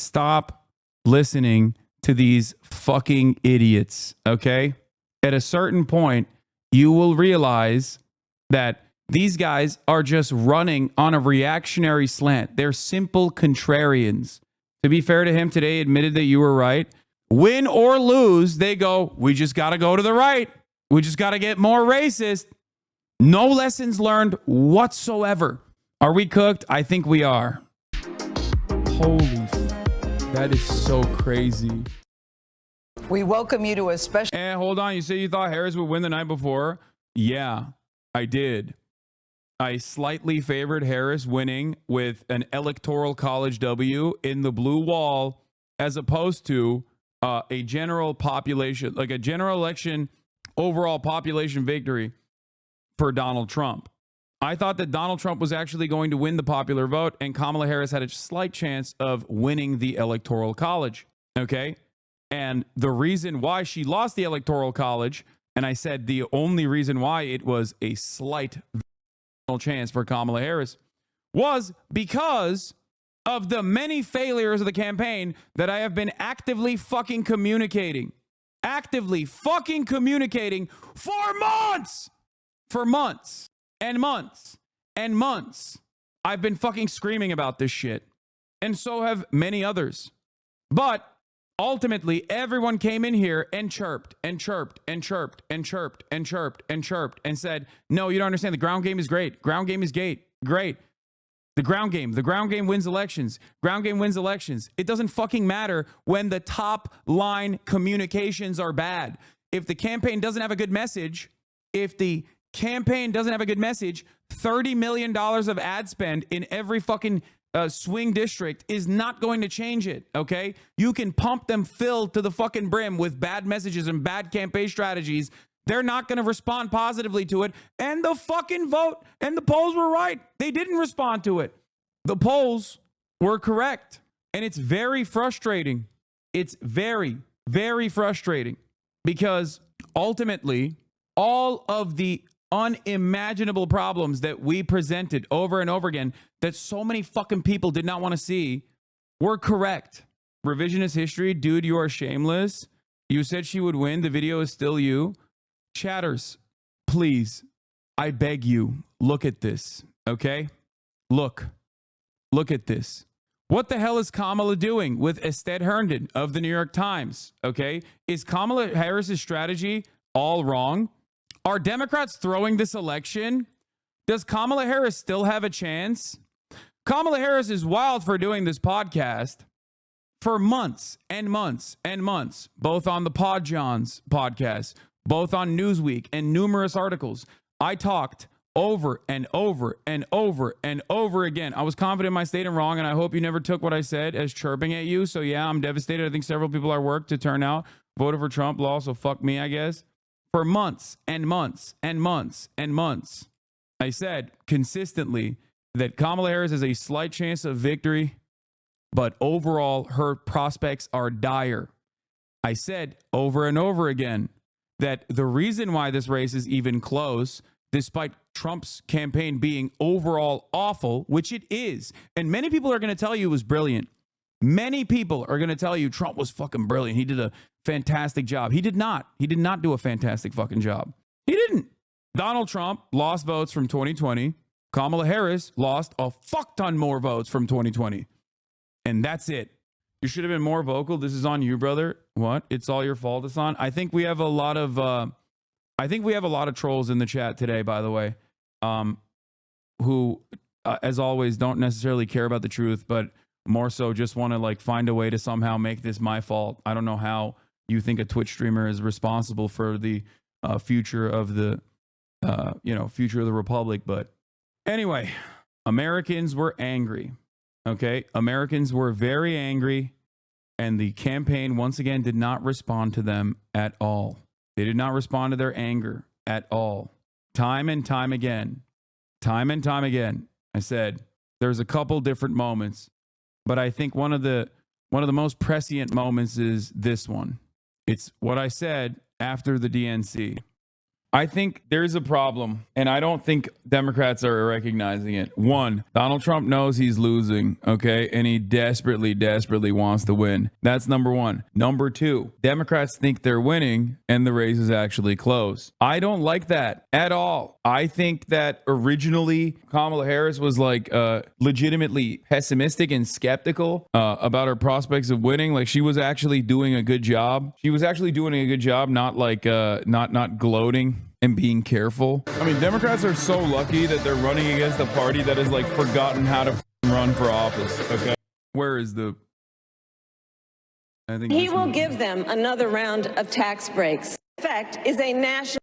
Stop listening to these fucking idiots, okay? At a certain point, you will realize that these guys are just running on a reactionary slant. They're simple contrarians. To be fair to him today, admitted that you were right. Win or lose, they go, we just got to go to the right. We just got to get more racist. No lessons learned whatsoever. Are we cooked? I think we are. Holy, that is so crazy. We welcome you to a special. And hold on, you say you thought Harris would win the night before? Yeah, I did. I slightly favored Harris winning with an electoral college W in the blue wall, as opposed to a general population, like a general election overall population victory for Donald Trump. I thought that Donald Trump was actually going to win the popular vote, and Kamala Harris had a slight chance of winning the electoral college. Okay. And the reason why she lost the electoral college, and I said the only reason why it was a slight chance for Kamala Harris, was because of the many failures of the campaign that I have been actively fucking communicating. Actively fucking communicating for months. For months and months and months. I've been fucking screaming about this shit. And so have many others. But ultimately, everyone came in here and chirped and chirped and chirped and chirped and chirped and chirped and said, no, you don't understand. The ground game is great. Ground game is great. The ground game wins elections. Ground game wins elections. It doesn't fucking matter when the top line communications are bad. If the campaign doesn't have a good message, $30 million of ad spend in every fucking swing district is not going to change it, okay? You can pump them filled to the fucking brim with bad messages and bad campaign strategies. They're not going to respond positively to it. And the fucking vote and the polls were right. They didn't respond to it. The polls were correct. And it's very frustrating. It's very, very frustrating because ultimately all of the unimaginable problems that we presented over and over again that so many fucking people did not want to see were correct. Revisionist history, dude, you are shameless. You said she would win. The video is still you. Chatters, please, I beg you, look at this, okay? Look at this. What the hell is Kamala doing with Ested Herndon of the New York Times, okay? Is Kamala Harris's strategy all wrong? Are Democrats throwing this election? Does Kamala Harris still have a chance? Kamala Harris is wild for doing this podcast for months and months and months, both on the Pod Johns podcast, both on Newsweek and numerous articles. I talked over and over and over and over again. I was confident in my statement wrong, and I hope you never took what I said as chirping at you. So yeah, I'm devastated. I think several people at work to turn out voted for Trump law, so fuck me, I guess. For months and months and months and months, I said consistently that Kamala Harris has a slight chance of victory, but overall her prospects are dire. I said over and over again that the reason why this race is even close, despite Trump's campaign being overall awful, which it is, and many people are going to tell you it was brilliant. Many people are going to tell you Trump was fucking brilliant. He did a fantastic job. He did not. He did not do a fantastic fucking job. He didn't. Donald Trump lost votes from 2020. Kamala Harris lost a fuck ton more votes from 2020. And that's it. You should have been more vocal. This is on you, brother. What? It's all your fault, Hasan. I think we have a lot of trolls in the chat today, by the way, who, as always, don't necessarily care about the truth, but more so just want to like find a way to somehow make this my fault. I don't know how you think a Twitch streamer is responsible for the future of the future of the republic. But anyway, Americans were angry. Okay, Americans were very angry, and the campaign once again did not respond to them at all. They did not respond to their anger at all. Time and time again, I said there's a couple different moments, but I think one of the most prescient moments is this one. It's what I said after the DNC. I think there's a problem, and I don't think Democrats are recognizing it. One, Donald Trump knows he's losing, okay, and he desperately, desperately wants to win. That's number one. Number two, Democrats think they're winning, and the race is actually close. I don't like that at all. I think that originally Kamala Harris was like legitimately pessimistic and skeptical about her prospects of winning. Like, she was actually doing a good job. She was actually doing a good job, not like not gloating and being careful. I mean, Democrats are so lucky that they're running against a party that has like forgotten how to run for office. Okay, where is the? I think he will give them another round of tax breaks. In fact, is a national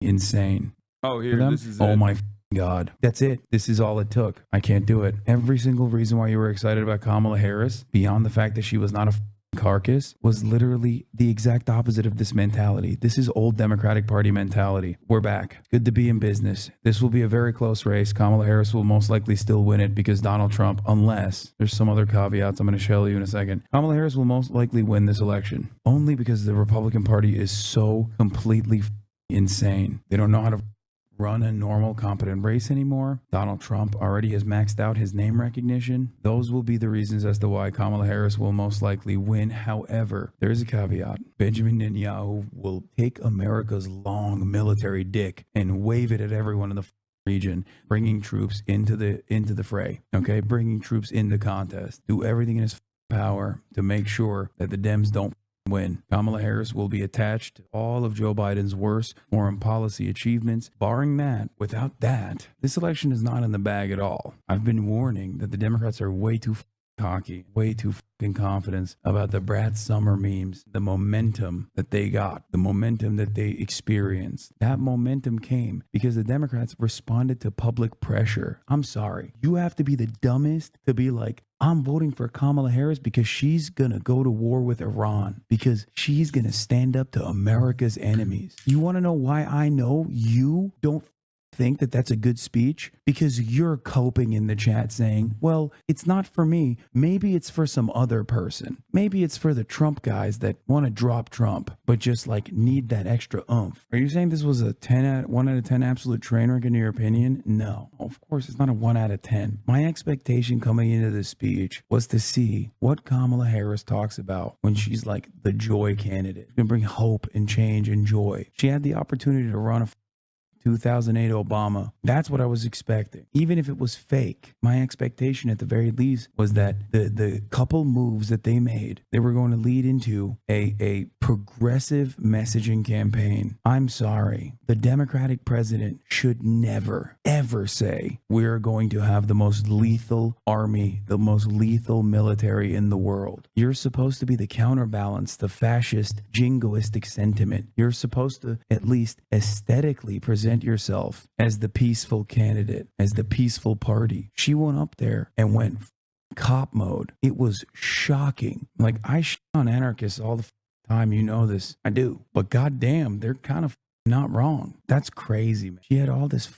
insane. Oh, here, this is oh my God. That's it. This is all it took. I can't do it. Every single reason why you were excited about Kamala Harris, beyond the fact that she was not a carcass, was literally the exact opposite of this mentality. This is old Democratic Party mentality. We're back. Good to be in business. This will be a very close race. Kamala Harris will most likely still win it because Donald Trump, unless there's some other caveats I'm going to show you in a second. Kamala Harris will most likely win this election only because the Republican Party is so completely insane. They don't know how to run a normal, competent race anymore. Donald Trump already has maxed out his name recognition. Those will be the reasons as to why Kamala Harris will most likely win. However, there is a caveat. Benjamin Netanyahu will take America's long military dick and wave it at everyone in the region, bringing troops into the fray. Okay, bringing troops into contest. Do everything in his power to make sure that the Dems don't win. Kamala Harris will be attached to all of Joe Biden's worst foreign policy achievements. Barring that, without that, this election is not in the bag at all. I've been warning that the Democrats are way too cocky, way too fucking confident about the Brad Summer memes, the momentum that they got, the momentum that they experienced. That momentum came because the Democrats responded to public pressure. I'm sorry. You have to be the dumbest to be like, I'm voting for Kamala Harris because she's going to go to war with Iran, because she's going to stand up to America's enemies. You want to know why I know you don't think that that's a good speech? Because you're coping in the chat saying, well, it's not for me. Maybe it's for some other person. Maybe it's for the Trump guys that want to drop Trump, but just like need that extra oomph. Are you saying this was a 1 out of 10 absolute train wreck in your opinion? No, of course it's not a 1 out of 10. My expectation coming into this speech was to see what Kamala Harris talks about when she's like the joy candidate. She's going to bring hope and change and joy. She had the opportunity to run a 2008 Obama. That's what I was expecting. Even if it was fake, my expectation at the very least was that the couple moves that they made, they were going to lead into a progressive messaging campaign. I'm sorry. The Democratic president should never, ever say we're going to have the most lethal army, the most lethal military in the world. You're supposed to be the counterbalance, the fascist, jingoistic sentiment. You're supposed to at least aesthetically present yourself as the peaceful candidate, as the peaceful party. She went up there and went cop mode. It was shocking. Like, I shit on anarchists all the time. You know this. I do. But goddamn, they're kind of not wrong. That's crazy, man. She had all this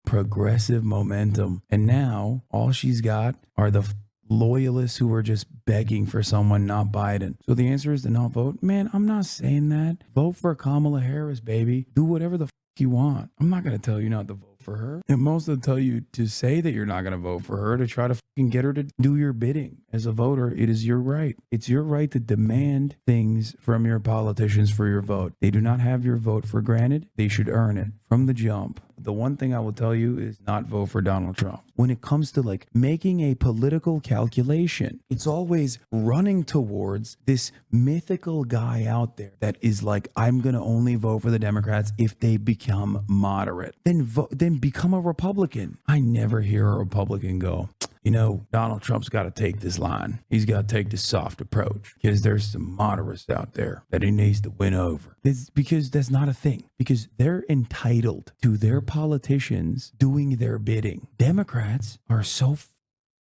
progressive momentum, and now all she's got are the loyalists who are just begging for someone, not Biden. So the answer is to not vote. Man, I'm not saying that. Vote for Kamala Harris, baby. Do whatever the you want. I'm not going to tell you not to vote for her. And most of them tell you to say that you're not going to vote for her, to try to fucking get her to do your bidding. As a voter, it is your right. It's your right to demand things from your politicians for your vote. They do not have your vote for granted. They should earn it from the jump. The one thing I will tell you is not vote for Donald Trump. When it comes to like making a political calculation, it's always running towards this mythical guy out there that is like, I'm going to only vote for the Democrats if they become moderate. Then become a Republican. I never hear a Republican go, you know, Donald Trump's got to take this line. He's got to take this soft approach because there's some moderates out there that he needs to win over. It's because that's not a thing, because they're entitled to their politicians doing their bidding. Democrats are so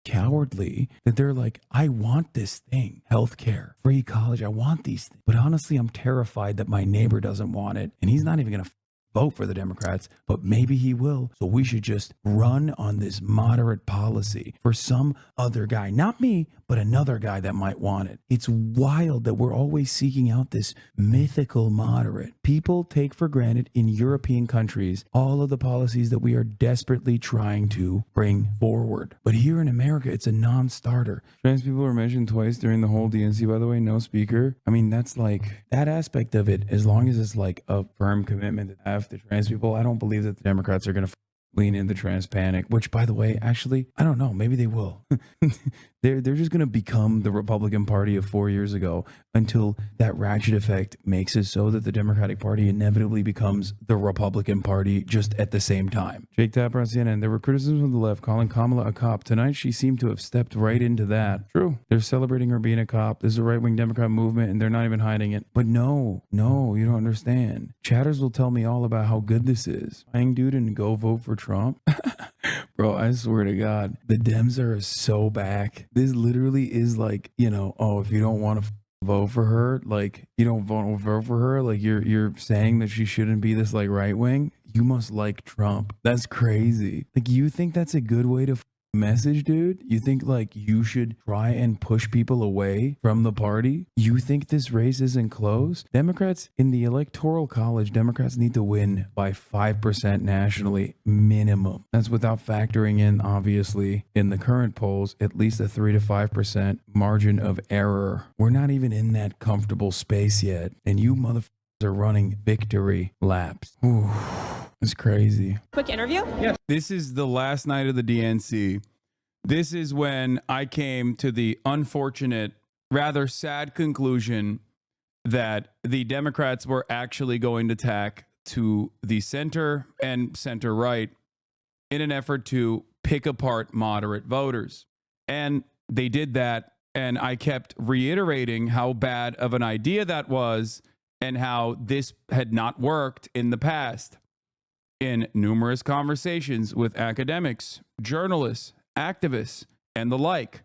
cowardly that they're like, I want this thing, healthcare, free college. I want these things. But honestly, I'm terrified that my neighbor doesn't want it. And he's not even going to vote for the Democrats, but maybe he will. So we should just run on this moderate policy for some other guy, not me, but another guy that might want it. It's wild that we're always seeking out this mythical moderate. People take for granted in European countries all of the policies that we are desperately trying to bring forward. But here in America, it's a non-starter. Trans people were mentioned twice during the whole DNC, by the way, no speaker. I mean, that's like that aspect of it, as long as it's like a firm commitment to have the trans people, I don't believe that the Democrats are going to lean into trans panic, which, by the way, actually, I don't know. Maybe they will. They're just going to become the Republican Party of 4 years ago until that ratchet effect makes it so that the Democratic Party inevitably becomes the Republican Party just at the same time. Jake Tapper on CNN. There were criticisms of the left calling Kamala a cop. Tonight, she seemed to have stepped right into that. True. They're celebrating her being a cop. This is a right-wing Democrat movement, and they're not even hiding it. But no, you don't understand. Chatters will tell me all about how good this is. Buying dude and go vote for Trump. Bro, I swear to God, the Dems are so back. This literally is like, oh, if you don't want to vote for her, like you don't vote for her, like you're saying that she shouldn't be this like right wing. You must like Trump. That's crazy. Like, you think that's a good way to message, dude? You think like you should try and push people away from the party? You think this race isn't close? Democrats in the Electoral College, Democrats need to win by 5% nationally minimum. That's without factoring in, obviously, in the current polls, at least a 3 to 5% margin of error. We're not even in that comfortable space yet, and you motherfuckers are running victory laps. Ooh. It's crazy. Quick interview? Yeah. This is the last night of the DNC. This is when I came to the unfortunate, rather sad conclusion that the Democrats were actually going to tack to the center and center right in an effort to pick apart moderate voters. And they did that. And I kept reiterating how bad of an idea that was and how this had not worked in the past. In numerous conversations with academics, journalists, activists, and the like,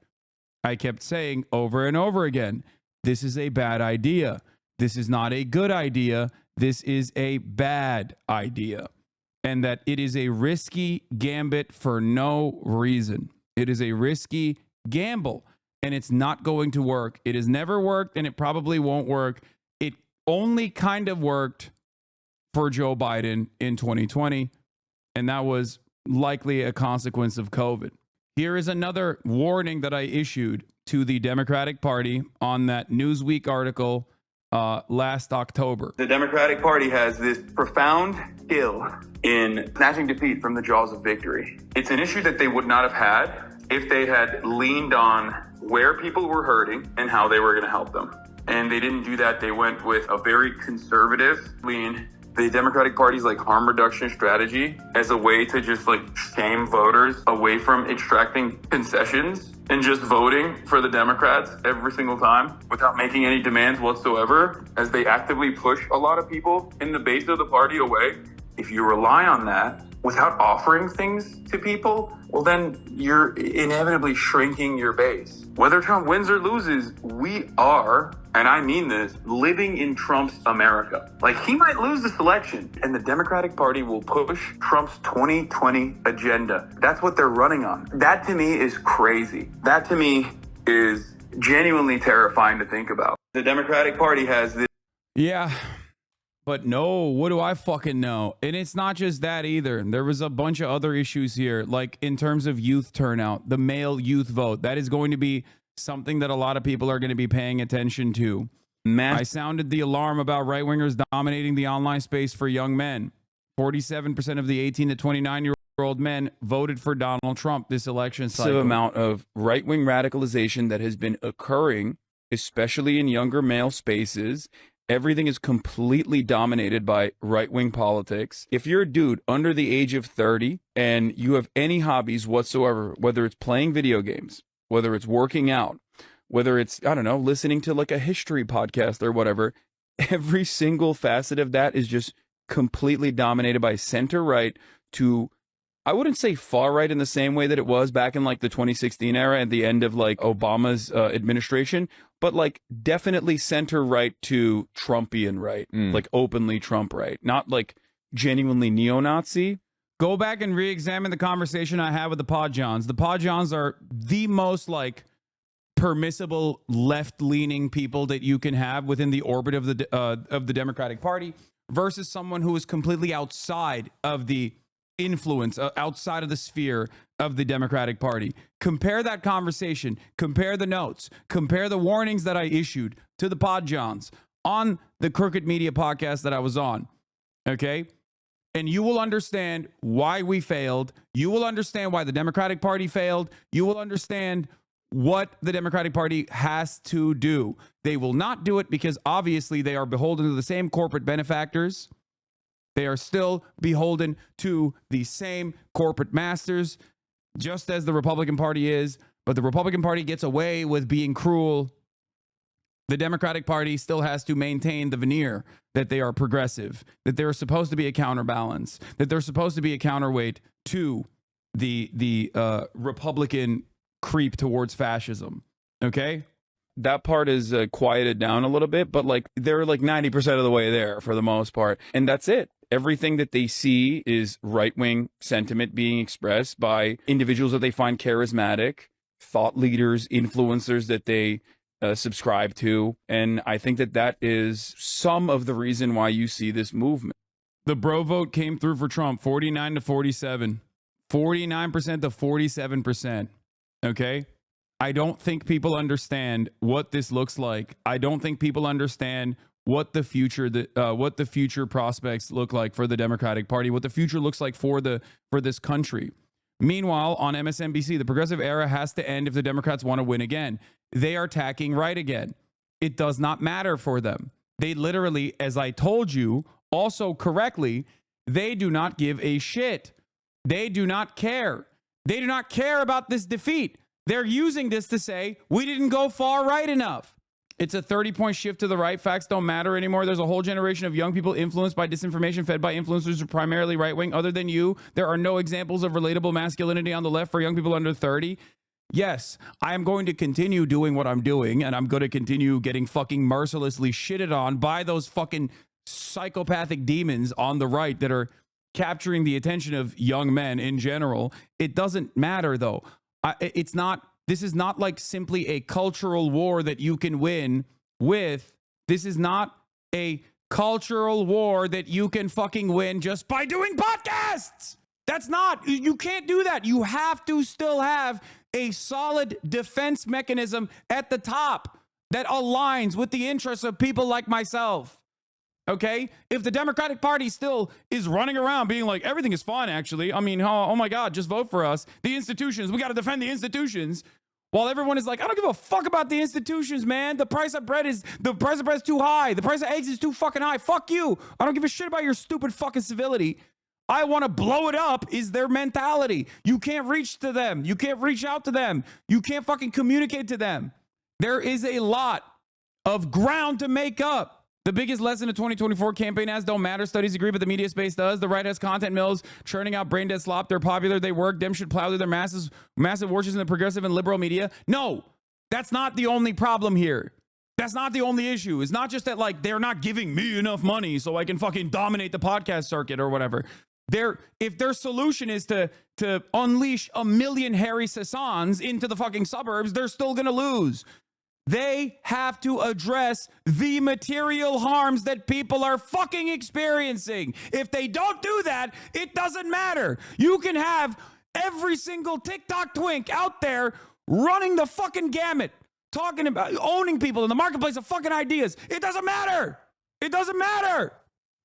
I kept saying over and over again, this is a bad idea. This is not a good idea. This is a bad idea. And that it is a risky gambit for no reason. It is a risky gamble, and it's not going to work. It has never worked, and it probably won't work. It only kind of worked for Joe Biden in 2020, and that was likely a consequence of COVID. Here is another warning that I issued to the Democratic Party on that Newsweek article last October. The Democratic Party has this profound skill in snatching defeat from the jaws of victory. It's an issue that they would not have had if they had leaned on where people were hurting and how they were going to help them. And they didn't do that. They went with a very conservative lean. The Democratic Party's like harm reduction strategy as a way to just like shame voters away from extracting concessions and just voting for the Democrats every single time without making any demands whatsoever, as they actively push a lot of people in the base of the party away. If you rely on that without offering things to people, well, then you're inevitably shrinking your base. Whether Trump wins or loses, we are, and I mean this, living in Trump's America. Like, he might lose this election, and the Democratic Party will push Trump's 2020 agenda. That's what they're running on. That to me is crazy. That to me is genuinely terrifying to think about. The Democratic Party has this. Yeah. But no, what do I fucking know? And it's not just that either. There was a bunch of other issues here, like in terms of youth turnout, the male youth vote. That is going to be something that a lot of people are going to be paying attention to. I sounded the alarm about right-wingers dominating the online space for young men. 47% of the 18 to 29-year-old men voted for Donald Trump this election cycle. The amount of right-wing radicalization that has been occurring, especially in younger male spaces. Everything is completely dominated by right-wing politics. If you're a dude under the age of 30 and you have any hobbies whatsoever, whether it's playing video games, whether it's working out, whether it's, I don't know, listening to like a history podcast or whatever, every single facet of that is just completely dominated by center-right to, I wouldn't say far-right in the same way that it was back in like the 2016 era at the end of like Obama's administration, but like definitely center right to Trumpian right, like openly Trump right, not like genuinely neo-Nazi, go back and re-examine the conversation I had with the Podjons. The Podjons are the most like permissible left-leaning people that you can have within the orbit of the Democratic Party versus someone who is completely outside of the influence, outside of the sphere of the Democratic Party. Compare that conversation, compare the notes, compare the warnings that I issued to the Podjons on the Crooked Media podcast that I was on, okay? And you will understand why we failed. You will understand why the Democratic Party failed. You will understand what the Democratic Party has to do. They will not do it because obviously they are beholden to the same corporate benefactors. They are still beholden to the same corporate masters, just as the Republican Party is. But the Republican Party gets away with being cruel. The Democratic Party still has to maintain the veneer that they are progressive, that they're supposed to be a counterbalance, that they're supposed to be a counterweight to the Republican creep towards fascism. Okay? That part is quieted down a little bit, but like they're like 90% of the way there for the most part. And that's it. Everything that they see is right-wing sentiment being expressed by individuals that they find charismatic, thought leaders, influencers that they subscribe to. And I think that that is some of the reason why you see this movement. The bro vote came through for Trump, 49 to 47, 49% to 47%. Okay? I don't think people understand what this looks like. I don't think people understand what the future prospects look like for the Democratic Party, what the future looks like for this country. Meanwhile, on MSNBC, the progressive era has to end if the Democrats want to win again. They are tacking right again. It does not matter for them. They literally, as I told you, also correctly, they do not give a shit. They do not care. They do not care about this defeat. They're using this to say, we didn't go far right enough. It's a 30-point shift to the right. Facts don't matter anymore. There's a whole generation of young people influenced by disinformation, fed by influencers who are primarily right-wing. Other than you, there are no examples of relatable masculinity on the left for young people under 30. Yes, I am going to continue doing what I'm doing, and I'm going to continue getting fucking mercilessly shitted on by those fucking psychopathic demons on the right that are capturing the attention of young men in general. It doesn't matter, though. This is not like simply a cultural war that you can win with. This is not a cultural war that you can fucking win just by doing podcasts. That's not, you can't do that. You have to still have a solid defense mechanism at the top that aligns with the interests of people like myself. Okay? If the Democratic Party still is running around being like, everything is fine, actually. I mean, oh my God, just vote for us. The institutions, we got to defend the institutions. While everyone is like, I don't give a fuck about the institutions, man. The price of bread is too high. The price of eggs is too fucking high. Fuck you. I don't give a shit about your stupid fucking civility. I want to blow it up is their mentality. You can't reach to them. You can't reach out to them. You can't fucking communicate to them. There is a lot of ground to make up. The biggest lesson of 2024 campaign ads don't matter. Studies agree, but the media space does. The right has content mills churning out brain dead slop. They're popular. They work. Dem should plow through their massive warships in the progressive and liberal media. No, that's not the only problem here. That's not the only issue. It's not just that like they're not giving me enough money so I can fucking dominate the podcast circuit or whatever. If their solution is to unleash 1 million Harry Hasans into the fucking suburbs, they're still gonna lose. They have to address the material harms that people are fucking experiencing. If they don't do that, it doesn't matter. You can have every single TikTok twink out there running the fucking gamut, talking about owning people in the marketplace of fucking ideas. It doesn't matter. It doesn't matter.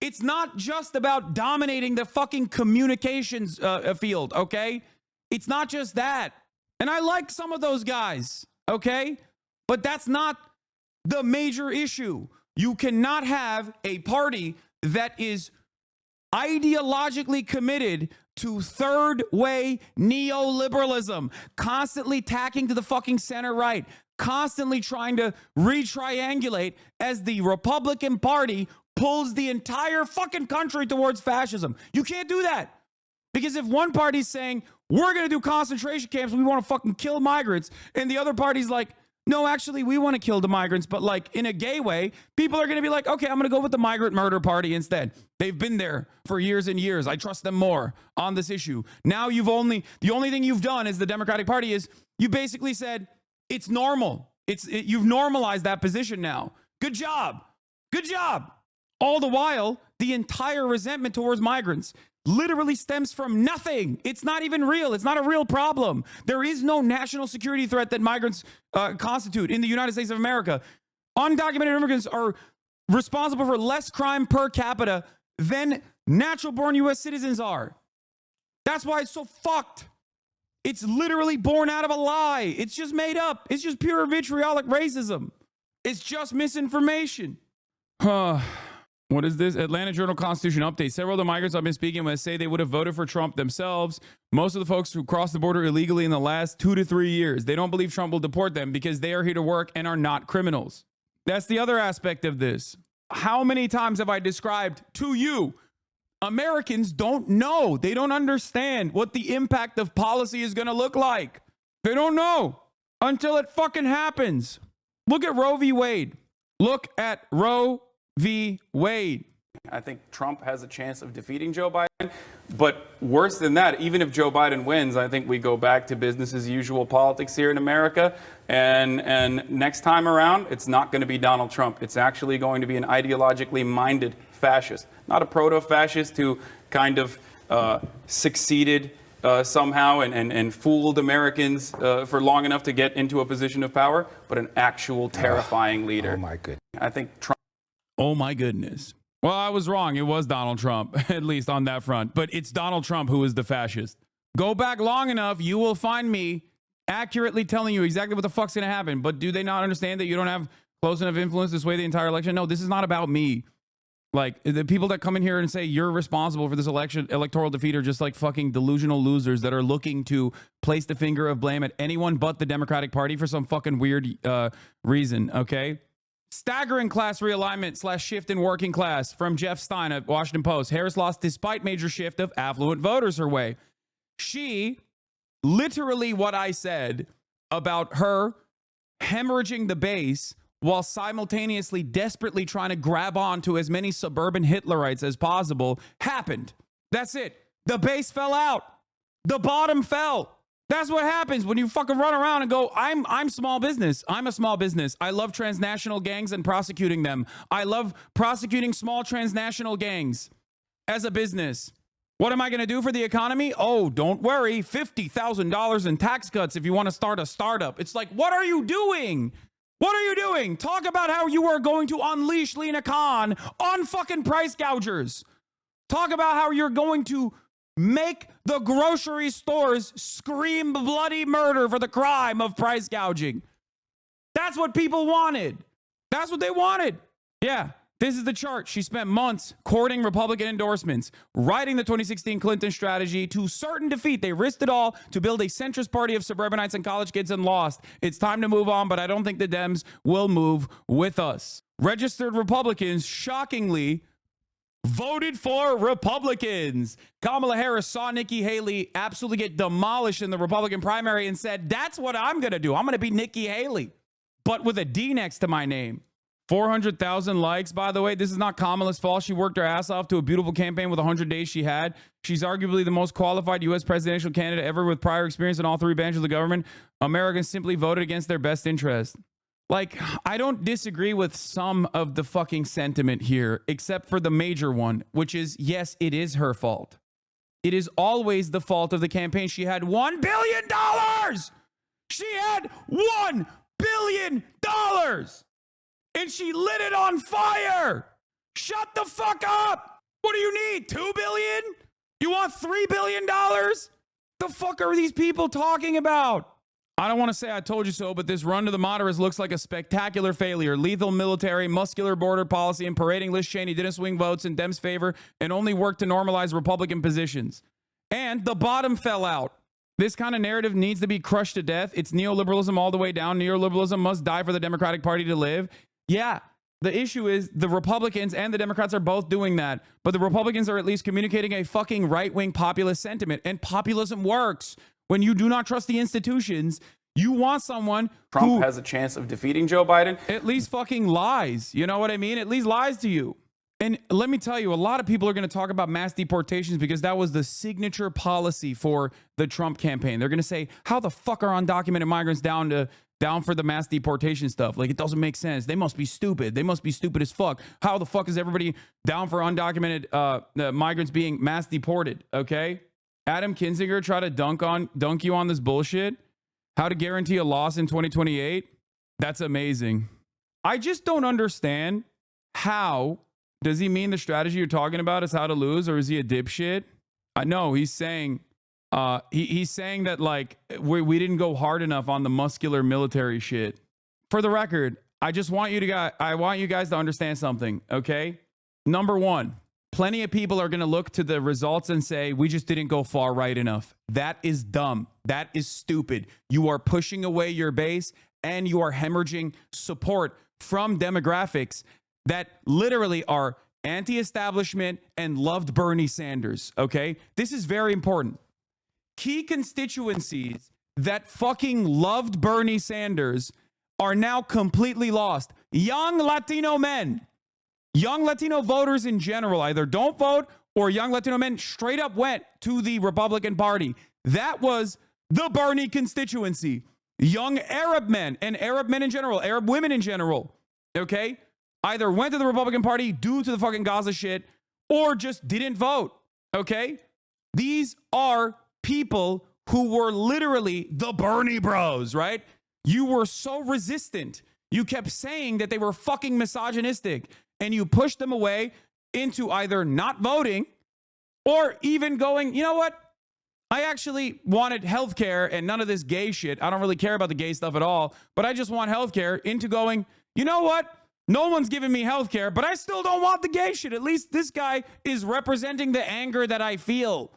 It's not just about dominating the fucking communications field, okay? It's not just that. And I like some of those guys, okay? But that's not the major issue. You cannot have a party that is ideologically committed to third way neoliberalism, constantly tacking to the fucking center right, constantly trying to re-triangulate as the Republican Party pulls the entire fucking country towards fascism. You can't do that. Because if one party's saying, we're going to do concentration camps, we want to fucking kill migrants, and the other party's like, No, actually, we want to kill the migrants, but like in a gay way, people are going to be like, okay, I'm going to go with the migrant murder party instead. They've been there for years and years. I trust them more on this issue. Now the only thing you've done as the Democratic Party is you basically said it's normal. You've normalized that position now. Good job. Good job. All the while, the entire resentment towards migrants literally stems from nothing. It's not even real. It's not a real problem. There is no national security threat that migrants constitute in the United States of America. Undocumented immigrants are responsible for less crime per capita than natural-born U.S. citizens are. That's why it's so fucked. It's literally born out of a lie. It's just made up. It's just pure vitriolic racism. It's just misinformation. What is this? Atlanta Journal-Constitution update. Several of the migrants I've been speaking with say they would have voted for Trump themselves. Most of the folks who crossed the border illegally in the last 2 to 3 years, they don't believe Trump will deport them because they are here to work and are not criminals. That's the other aspect of this. How many times have I described to you, Americans don't know. They don't understand what the impact of policy is going to look like. They don't know until it fucking happens. Look at Roe v. Wade. Look at Roe v. Wade. I think Trump has a chance of defeating Joe Biden. But worse than that, even if Joe Biden wins, I think we go back to business as usual politics here in America. And next time around, it's not going to be Donald Trump. It's actually going to be an ideologically minded fascist, not a proto-fascist who kind of succeeded somehow and fooled Americans for long enough to get into a position of power, but an actual terrifying leader. Oh, my goodness. I think Trump. Oh, my goodness. Well, I was wrong. It was Donald Trump, at least on that front. But it's Donald Trump who is the fascist. Go back long enough, you will find me accurately telling you exactly what the fuck's going to happen. But do they not understand that you don't have close enough influence to sway the entire election? No, this is not about me. Like, the people that come in here and say you're responsible for this electoral defeat are just like fucking delusional losers that are looking to place the finger of blame at anyone but the Democratic Party for some fucking weird reason, okay? Staggering class realignment / shift in working class from Jeff Stein at Washington Post. Harris lost despite major shift of affluent voters her way. She, literally what I said about her hemorrhaging the base while simultaneously desperately trying to grab on to as many suburban Hitlerites as possible, happened. That's it. The base fell out. The bottom fell. That's what happens when you fucking run around and go, I'm small business. I'm a small business. I love transnational gangs and prosecuting them. I love prosecuting small transnational gangs as a business. What am I going to do for the economy? Oh, don't worry. $50,000 in tax cuts if you want to start a startup. It's like, what are you doing? What are you doing? Talk about how you are going to unleash Lena Khan on fucking price gougers. Talk about how you're going to make the grocery stores scream bloody murder for the crime of price gouging. That's what people wanted. That's what they wanted. Yeah, this is the chart. She spent months courting Republican endorsements, writing the 2016 Clinton strategy to certain defeat. They risked it all to build a centrist party of suburbanites and college kids and lost. It's time to move on, but I don't think the Dems will move with us. Registered Republicans, shockingly, voted for Republicans. Kamala Harris saw Nikki Haley absolutely get demolished in the Republican primary and said, that's what I'm going to do. I'm going to be Nikki Haley, but with a D next to my name. 400,000 likes, by the way. This is not Kamala's fault. She worked her ass off to a beautiful campaign with 100 days she had. She's arguably the most qualified U.S. presidential candidate ever with prior experience in all three branches of the government. Americans simply voted against their best interest. Like, I don't disagree with some of the fucking sentiment here, except for the major one, which is, yes, it is her fault. It is always the fault of the campaign. She had $1 billion. She had $1 billion. And she lit it on fire. Shut the fuck up. What do you need? $2 billion? You want $3 billion? The fuck are these people talking about? I don't want to say I told you so, but this run to the moderates looks like a spectacular failure. Lethal military, muscular border policy, and parading Liz Cheney didn't swing votes in Dems' favor and only worked to normalize Republican positions. And the bottom fell out. This kind of narrative needs to be crushed to death. It's neoliberalism all the way down. Neoliberalism must die for the Democratic Party to live. Yeah, the issue is the Republicans and the Democrats are both doing that. But the Republicans are at least communicating a fucking right-wing populist sentiment. And populism works. When you do not trust the institutions, You want someone Trump who has a chance of defeating Joe Biden. at least fucking lies. You know what I mean? At least lies to you. And let me tell you, a lot of people are going to talk about mass deportations because that was the signature policy for the Trump campaign. They're going to say, how the fuck are undocumented migrants down for the mass deportation stuff? Like, it doesn't make sense. They must be stupid. They must be stupid as fuck. How the fuck is everybody down for undocumented migrants being mass deported? Okay. Adam Kinzinger try to dunk you on this bullshit. How to guarantee a loss in 2028. That's amazing. I just don't understand how. Does he mean the strategy you're talking about is how to lose, or is he a dipshit? I know he's saying he's saying that like we didn't go hard enough on the muscular military shit. For the record, I want you guys to understand something, okay? Number one, plenty of people are going to look to the results and say we just didn't go far right enough. That is dumb. That is stupid. You are pushing away your base and you are hemorrhaging support from demographics that literally are anti-establishment and loved Bernie Sanders, okay? This is very important. Key constituencies that fucking loved Bernie Sanders are now completely lost. Young Latino men, young Latino voters in general, either don't vote or young Latino men straight up went to the Republican Party. That was the Bernie constituency. Young Arab men and Arab men in general, Arab women in general, okay? Either went to the Republican Party due to the fucking Gaza shit or just didn't vote, okay? These are people who were literally the Bernie bros, right? You were so resistant. You kept saying that they were fucking misogynistic and you pushed them away into either not voting or even going, you know what? I actually wanted healthcare and none of this gay shit. I don't really care about the gay stuff at all, but I just want healthcare, into going, you know what? No one's giving me healthcare, but I still don't want the gay shit. At least this guy is representing the anger that I feel.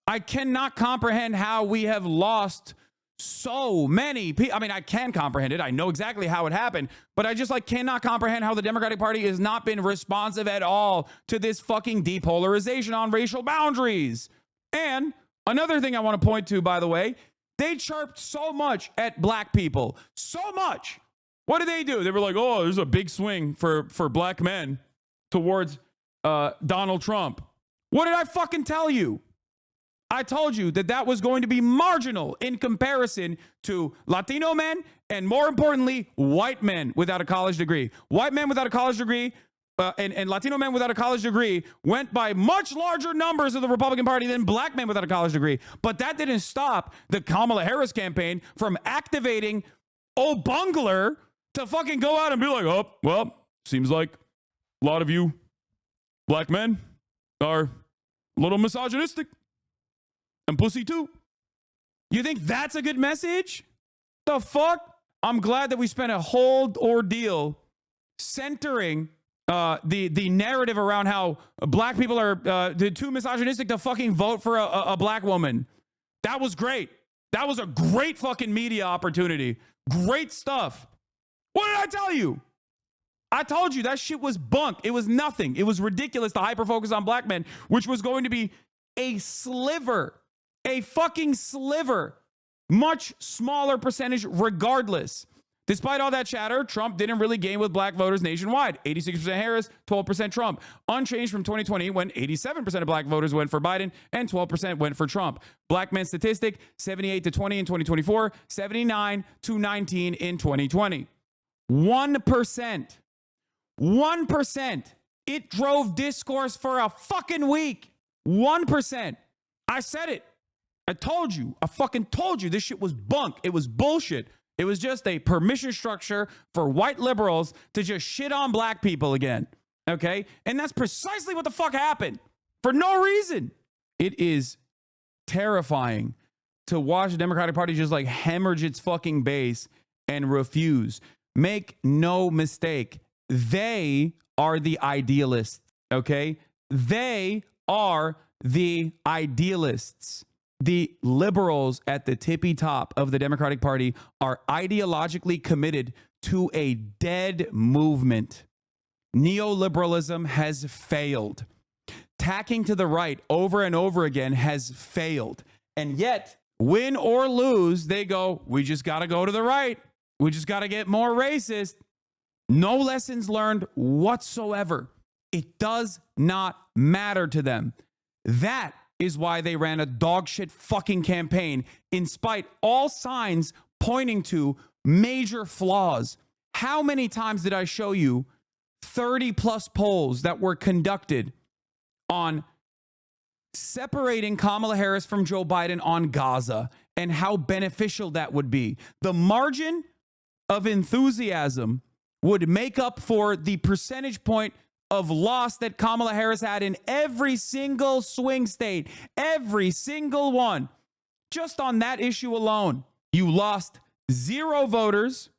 I cannot comprehend how we have lost so many people. I mean, I can comprehend it. I know exactly how it happened, but I just cannot comprehend how the Democratic Party has not been responsive at all to this fucking depolarization on racial boundaries. And another thing I want to point to, by the way, they chirped so much at black people, so much. What did they do? They were like, oh, there's a big swing for black men towards Donald Trump. What did I fucking tell you? I told you that was going to be marginal in comparison to Latino men and, more importantly, white men without a college degree. White men without a college degree and Latino men without a college degree went by much larger numbers of the Republican Party than black men without a college degree. But that didn't stop the Kamala Harris campaign from activating O'Bungler to fucking go out and be like, oh, well, seems like a lot of you black men are a little misogynistic and pussy too. You think that's a good message? The fuck? I'm glad that we spent a whole ordeal centering the narrative around how black people are too misogynistic to fucking vote for a black woman. That was great. That was a great fucking media opportunity. Great stuff. What did I tell you? I told you that shit was bunk. It was nothing. It was ridiculous to hyper-focus on black men, which was going to be a sliver, a fucking sliver, much smaller percentage regardless. Despite all that chatter, Trump didn't really gain with black voters nationwide. 86% Harris, 12% Trump. Unchanged from 2020 when 87% of black voters went for Biden and 12% went for Trump. Black men statistic, 78-20 in 2024, 79-19 in 2020. 1%. 1%. It drove discourse for a fucking week. 1%. I said it. I told you. I fucking told you this shit was bunk. It was bullshit. It was just a permission structure for white liberals to just shit on black people again. Okay? And that's precisely what the fuck happened. For no reason. It is terrifying to watch the Democratic Party just hemorrhage its fucking base and refuse. Make no mistake. They are the idealists. Okay? They are the idealists. The liberals at the tippy top of the Democratic Party are ideologically committed to a dead movement. Neoliberalism has failed. Tacking to the right over and over again has failed. And yet, Win or lose, they go, we just got to go to the right. We just got to get more racist. No lessons learned whatsoever. It does not matter to them. That is why they ran a dog shit fucking campaign, in spite all signs pointing to major flaws. How many times did I show you 30 plus polls that were conducted on separating Kamala Harris from Joe Biden on Gaza and how beneficial that would be? The margin of enthusiasm would make up for the percentage point of loss that Kamala Harris had in every single swing state, every single one. Just on that issue alone, you lost 0 voters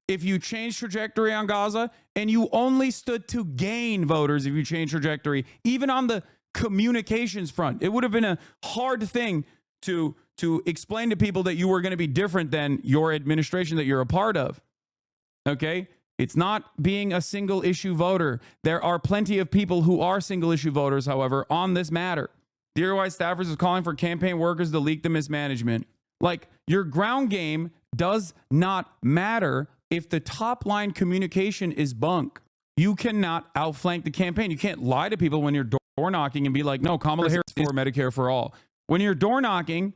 if you changed trajectory on Gaza, and you only stood to gain voters if you changed trajectory. Even on the communications front, it would have been a hard thing to explain to people that you were going to be different than your administration that you're a part of. Okay? It's not being a single issue voter. There are plenty of people who are single issue voters, however, on this matter. Dear White staffers is calling for campaign workers to leak the mismanagement. Like, your ground game does not matter if the top line communication is bunk. You cannot outflank the campaign. You can't lie to people when you're door knocking and be like, no, Kamala Harris is for Medicare for all. When you're door knocking,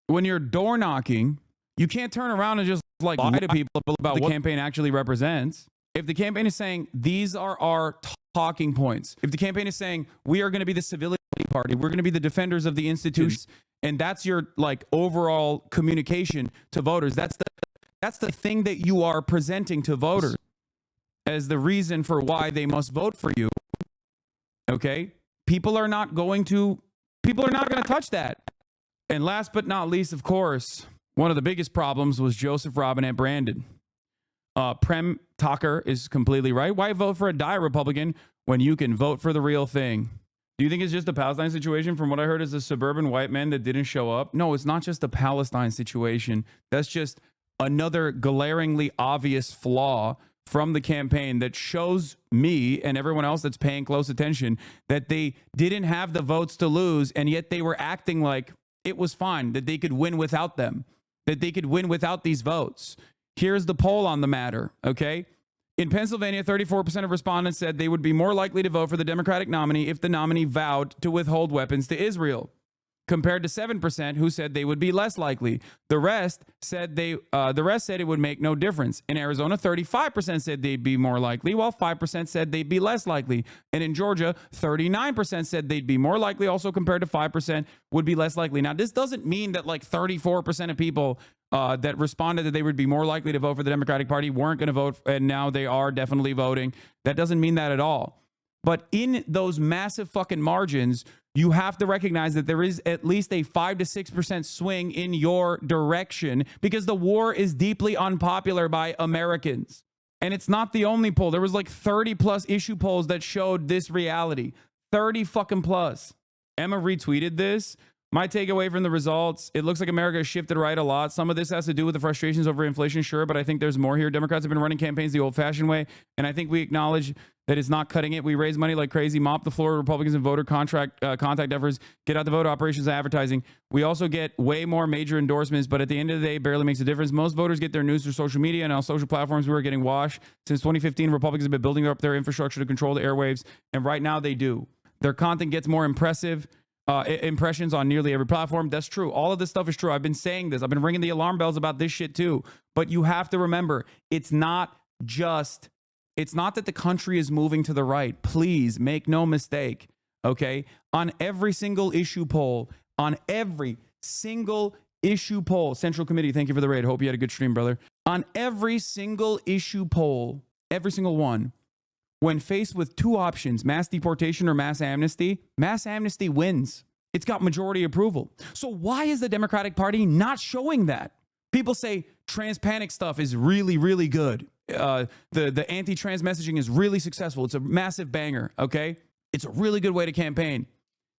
you can't turn around and just like lie to people about what the campaign actually represents. If the campaign is saying these are our talking points, if the campaign is saying we are going to be the civility party, we're going to be the defenders of the institutions, and that's your like overall communication to voters, that's the thing that you are presenting to voters as the reason for why they must vote for you. Okay? People are not going to touch that. And last but not least, of course, one of the biggest problems was Joseph Robinette Brandon. Prem Tucker is completely right. Why vote for a diet Republican when you can vote for the real thing? Do you think it's just a Palestine situation? From what I heard, is a suburban white man that didn't show up. No, it's not just a Palestine situation. That's just another glaringly obvious flaw from the campaign that shows me and everyone else that's paying close attention that they didn't have the votes to lose, and yet they were acting like it was fine, that they could win without them, that they could win without these votes. Here's the poll on the matter, okay? In Pennsylvania, 34% of respondents said they would be more likely to vote for the Democratic nominee if the nominee vowed to withhold weapons to Israel, compared to 7% who said they would be less likely. The rest said it would make no difference. In Arizona, 35% said they'd be more likely, while 5% said they'd be less likely. And in Georgia, 39% said they'd be more likely, also compared to 5% would be less likely. Now, this doesn't mean that like 34% of people that responded that they would be more likely to vote for the Democratic Party weren't going to vote, and now they are definitely voting. That doesn't mean that at all. But in those massive fucking margins, you have to recognize that there is at least a 5 to 6% swing in your direction, because the war is deeply unpopular by Americans. And it's not the only poll. There was like 30 plus issue polls that showed this reality. 30 fucking plus. Emma retweeted this. My takeaway from the results, it looks like America has shifted right a lot. Some of this has to do with the frustrations over inflation, sure, but I think there's more here. Democrats have been running campaigns the old-fashioned way, and I think we acknowledge that it's not cutting it. We raise money like crazy, mop the floor, Republicans and voter contact efforts, get out the vote, operations, and advertising. We also get way more major endorsements, but at the end of the day, it barely makes a difference. Most voters get their news through social media, and on social platforms, we were getting washed. Since 2015, Republicans have been building up their infrastructure to control the airwaves, and right now they do. Their content gets more impressive. Impressions on nearly every platform. That's true. All of this stuff is true. I've been saying this. I've been ringing the alarm bells about this shit too. But you have to remember, it's not that the country is moving to the right. Please make no mistake. Okay. On every single issue poll, Central Committee, thank you for the raid. Hope you had a good stream, brother. On every single issue poll, every single one, when faced with two options, mass deportation or mass amnesty wins. It's got majority approval. So why is the Democratic Party not showing that? People say trans-panic stuff is really, really good. The anti-trans messaging is really successful. It's a massive banger, okay? It's a really good way to campaign.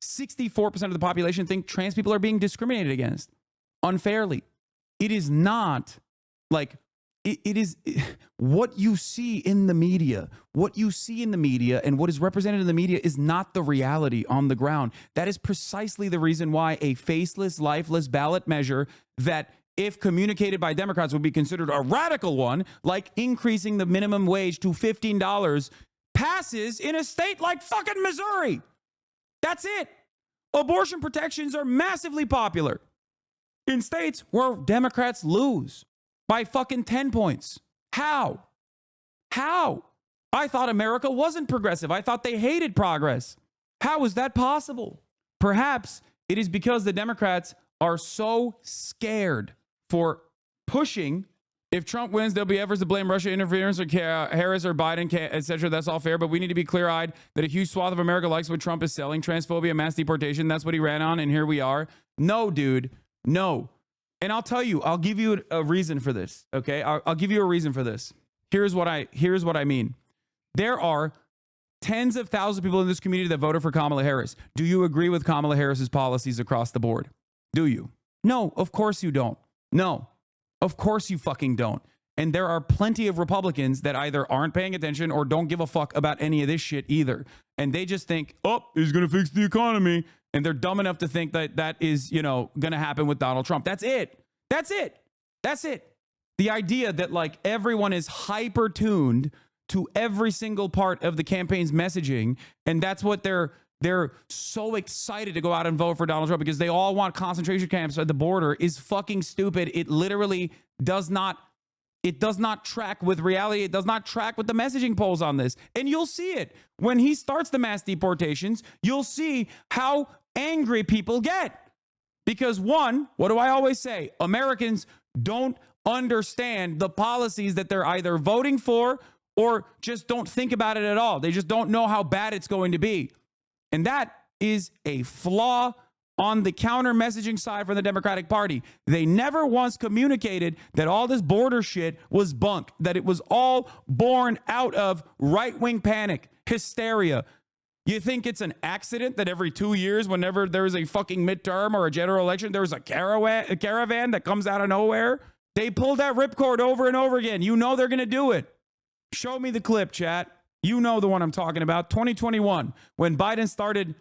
64% of the population think trans people are being discriminated against unfairly. It is not like it is what you see in the media. What you see in the media and what is represented in the media is not the reality on the ground. That is precisely the reason why a faceless, lifeless ballot measure that, if communicated by Democrats, would be considered a radical one, like increasing the minimum wage to $15, passes in a state like fucking Missouri. That's it. Abortion protections are massively popular in states where Democrats lose by fucking 10 points. How? I thought America wasn't progressive. I thought they hated progress. How is that possible? Perhaps it is because the Democrats are so scared for pushing. If Trump wins, there'll be efforts to blame Russia interference or Harris or Biden, etc. That's all fair, but we need to be clear-eyed that a huge swath of America likes what Trump is selling, transphobia, mass deportation. That's what he ran on, and here we are. No, dude, no. And I'll tell you, I'll give you a reason for this, okay? I'll give you a reason for this. Here's what I mean. There are tens of thousands of people in this community that voted for Kamala Harris. Do you agree with Kamala Harris's policies across the board? Do you? No, of course you don't. No, of course you fucking don't. And there are plenty of Republicans that either aren't paying attention or don't give a fuck about any of this shit either. And they just think, oh, he's going to fix the economy. And they're dumb enough to think that that is, going to happen with Donald Trump. That's it. That's it. That's it. The idea that like everyone is hyper tuned to every single part of the campaign's messaging, and that's what they're so excited to go out and vote for Donald Trump because they all want concentration camps at the border, is fucking stupid. It literally does not track with reality. It does not track with the messaging polls on this. And you'll see it when he starts the mass deportations. You'll see how angry people get. Because one, what do I always say? Americans don't understand the policies that they're either voting for or just don't think about it at all. They just don't know how bad it's going to be. And that is a flaw on the counter messaging side from the Democratic Party. They never once communicated that all this border shit was bunk, that it was all born out of right-wing panic, hysteria. You think it's an accident that every 2 years, whenever there's a fucking midterm or a general election, there's a caravan that comes out of nowhere? They pulled that ripcord over and over again. You know they're going to do it. Show me the clip, chat. You know the one I'm talking about. 2021, when Biden started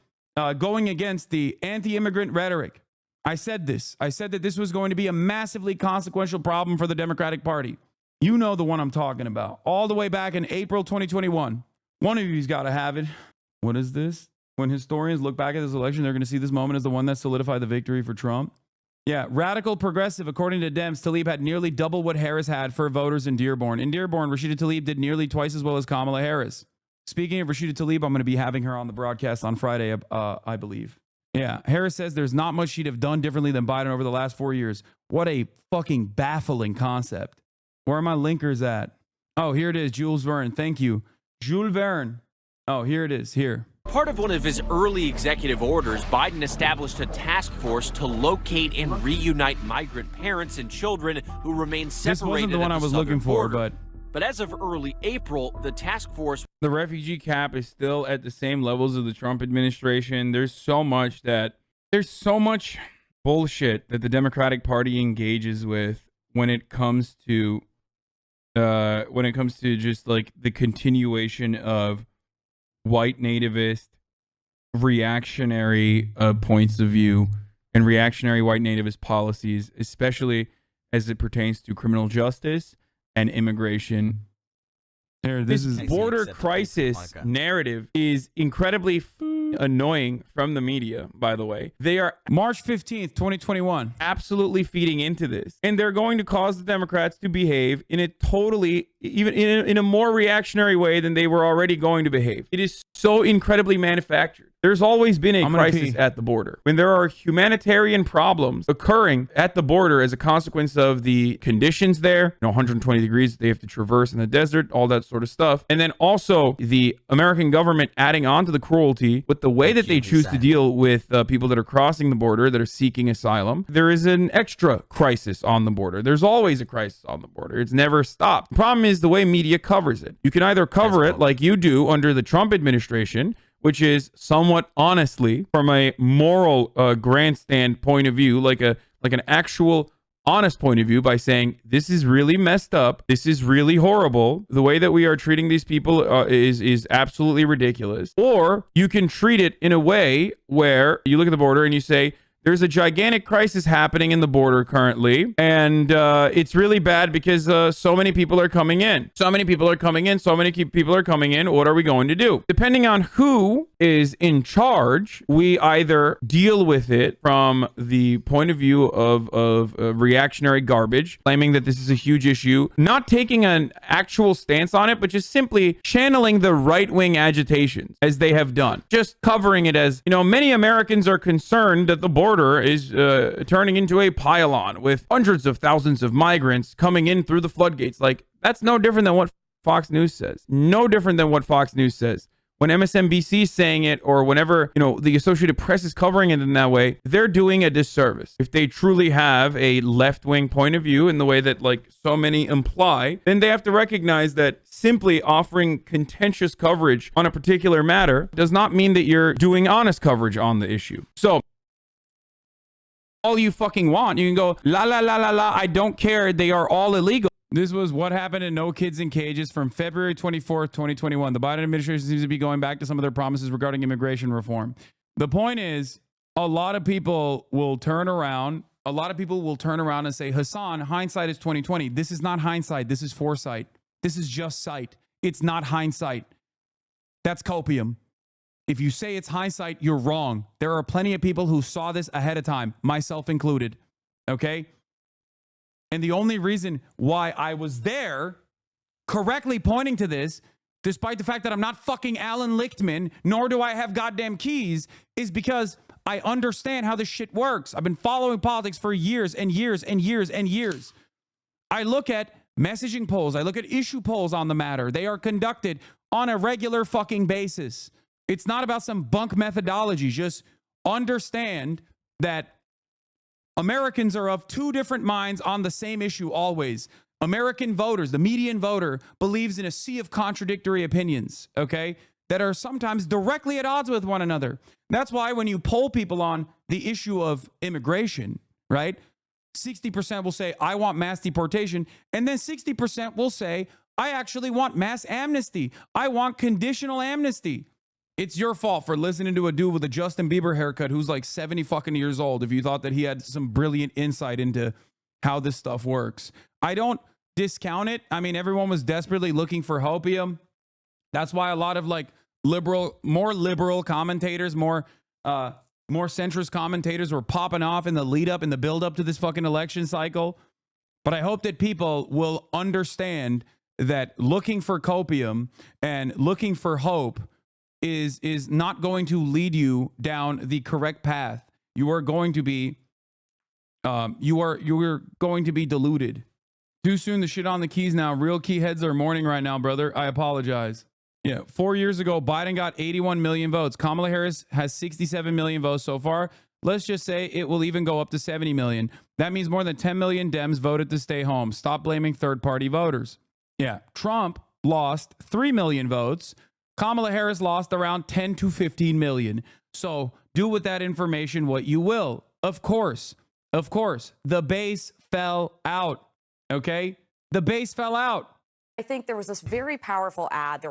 going against the anti-immigrant rhetoric. I said this. I said that this was going to be a massively consequential problem for the Democratic Party. You know the one I'm talking about. All the way back in April 2021. One of you's got to have it. What is this? When historians look back at this election, they're going to see this moment as the one that solidified the victory for Trump. Yeah, radical progressive, according to Dems, Tlaib had nearly double what Harris had for voters in Dearborn. In Dearborn, Rashida Tlaib did nearly twice as well as Kamala Harris. Speaking of Rashida Tlaib, I'm going to be having her on the broadcast on Friday, I believe. Yeah, Harris says there's not much she'd have done differently than Biden over the last 4 years. What a fucking baffling concept. Where are my linkers at? Oh, here it is, Jules Verne. Thank you. Jules Verne. Oh, here it is. Here. Part of one of his early executive orders, Biden established a task force to locate and reunite migrant parents and children who remain separated. This wasn't the one I was looking for, but as of early April, the task force... The refugee cap is still at the same levels of the Trump administration. There's so much bullshit that the Democratic Party engages with when it comes to just like the continuation of white nativist reactionary points of view and reactionary white nativist policies, especially as it pertains to criminal justice and immigration. This border crisis narrative is incredibly annoying from the media, by the way. They are March 15th, 2021. absolutely feeding into this. And they're going to cause the Democrats to behave in a totally, even in a more reactionary way than they were already going to behave. It is so incredibly manufactured. There's always been a crisis at the border. When there are humanitarian problems occurring at the border as a consequence of the conditions there, 120 degrees they have to traverse in the desert, all that sort of stuff. And then also the American government adding on to the cruelty with the way that they choose to deal with people that are crossing the border, that are seeking asylum. There is an extra crisis on the border. There's always a crisis on the border. It's never stopped. The problem is the way media covers it. You can either cover it like you do under the Trump administration, which is somewhat honestly, from a moral grandstand point of view, like an actual honest point of view by saying, this is really messed up. This is really horrible. The way that we are treating these people is absolutely ridiculous. Or you can treat it in a way where you look at the border and you say, there's a gigantic crisis happening in the border currently, and it's really bad because so many people are coming in. So many people are coming in. So many people are coming in. What are we going to do? Depending on who is in charge, we either deal with it from the point of view of reactionary garbage, claiming that this is a huge issue, not taking an actual stance on it, but just simply channeling the right-wing agitations as they have done. Just covering it as, you know, many Americans are concerned that the border is turning into a pylon with hundreds of thousands of migrants coming in through the floodgates. Like, that's no different than what Fox News says. No different than what Fox News says. When MSNBC is saying it, or whenever, you know, the Associated Press is covering it in that way, they're doing a disservice. If they truly have a left-wing point of view in the way that, like, so many imply, then they have to recognize that simply offering contentious coverage on a particular matter does not mean that you're doing honest coverage on the issue. So, all you fucking want, you can go, la, la, la, la, la, I don't care, they are all illegal. This was what happened in No Kids in Cages from February 24th, 2021. The Biden administration seems to be going back to some of their promises regarding immigration reform. The point is, a lot of people will turn around. A lot of people will turn around and say, Hasan, hindsight is 2020. This is not hindsight. This is foresight. This is just sight. It's not hindsight. That's copium. If you say it's hindsight, you're wrong. There are plenty of people who saw this ahead of time, myself included. Okay? And the only reason why I was there correctly pointing to this, despite the fact that I'm not fucking Alan Lichtman, nor do I have goddamn keys, is because I understand how this shit works. I've been following politics for years and years and years and years. I look at messaging polls. I look at issue polls on the matter. They are conducted on a regular fucking basis. It's not about some bunk methodology. Just understand that Americans are of two different minds on the same issue always. American voters, the median voter, believes in a sea of contradictory opinions, okay, that are sometimes directly at odds with one another. That's why when you poll people on the issue of immigration, right, 60% will say, I want mass deportation, and then 60% will say, I actually want mass amnesty. I want conditional amnesty. It's your fault for listening to a dude with a Justin Bieber haircut who's like 70 fucking years old if you thought that he had some brilliant insight into how this stuff works. I don't discount it. I mean, everyone was desperately looking for hopium. That's why a lot of like more liberal commentators, more centrist commentators were popping off in the lead up, in the build up to this fucking election cycle. But I hope that people will understand that looking for copium and looking for hope is not going to lead you down the correct path. You are going to be you're going to be deluded. Too soon to shit on the keys now. Real key heads are mourning right now, brother. I apologize. Yeah, 4 years ago, Biden got 81 million votes. Kamala Harris has 67 million votes so far. Let's just say it will even go up to 70 million. That means more than 10 million Dems voted to stay home. Stop blaming third-party voters. Yeah, Trump lost 3 million votes. Kamala Harris lost around 10 to 15 million. So do with that information what you will. Of course, the base fell out. Okay? The base fell out. I think there was this very powerful ad, the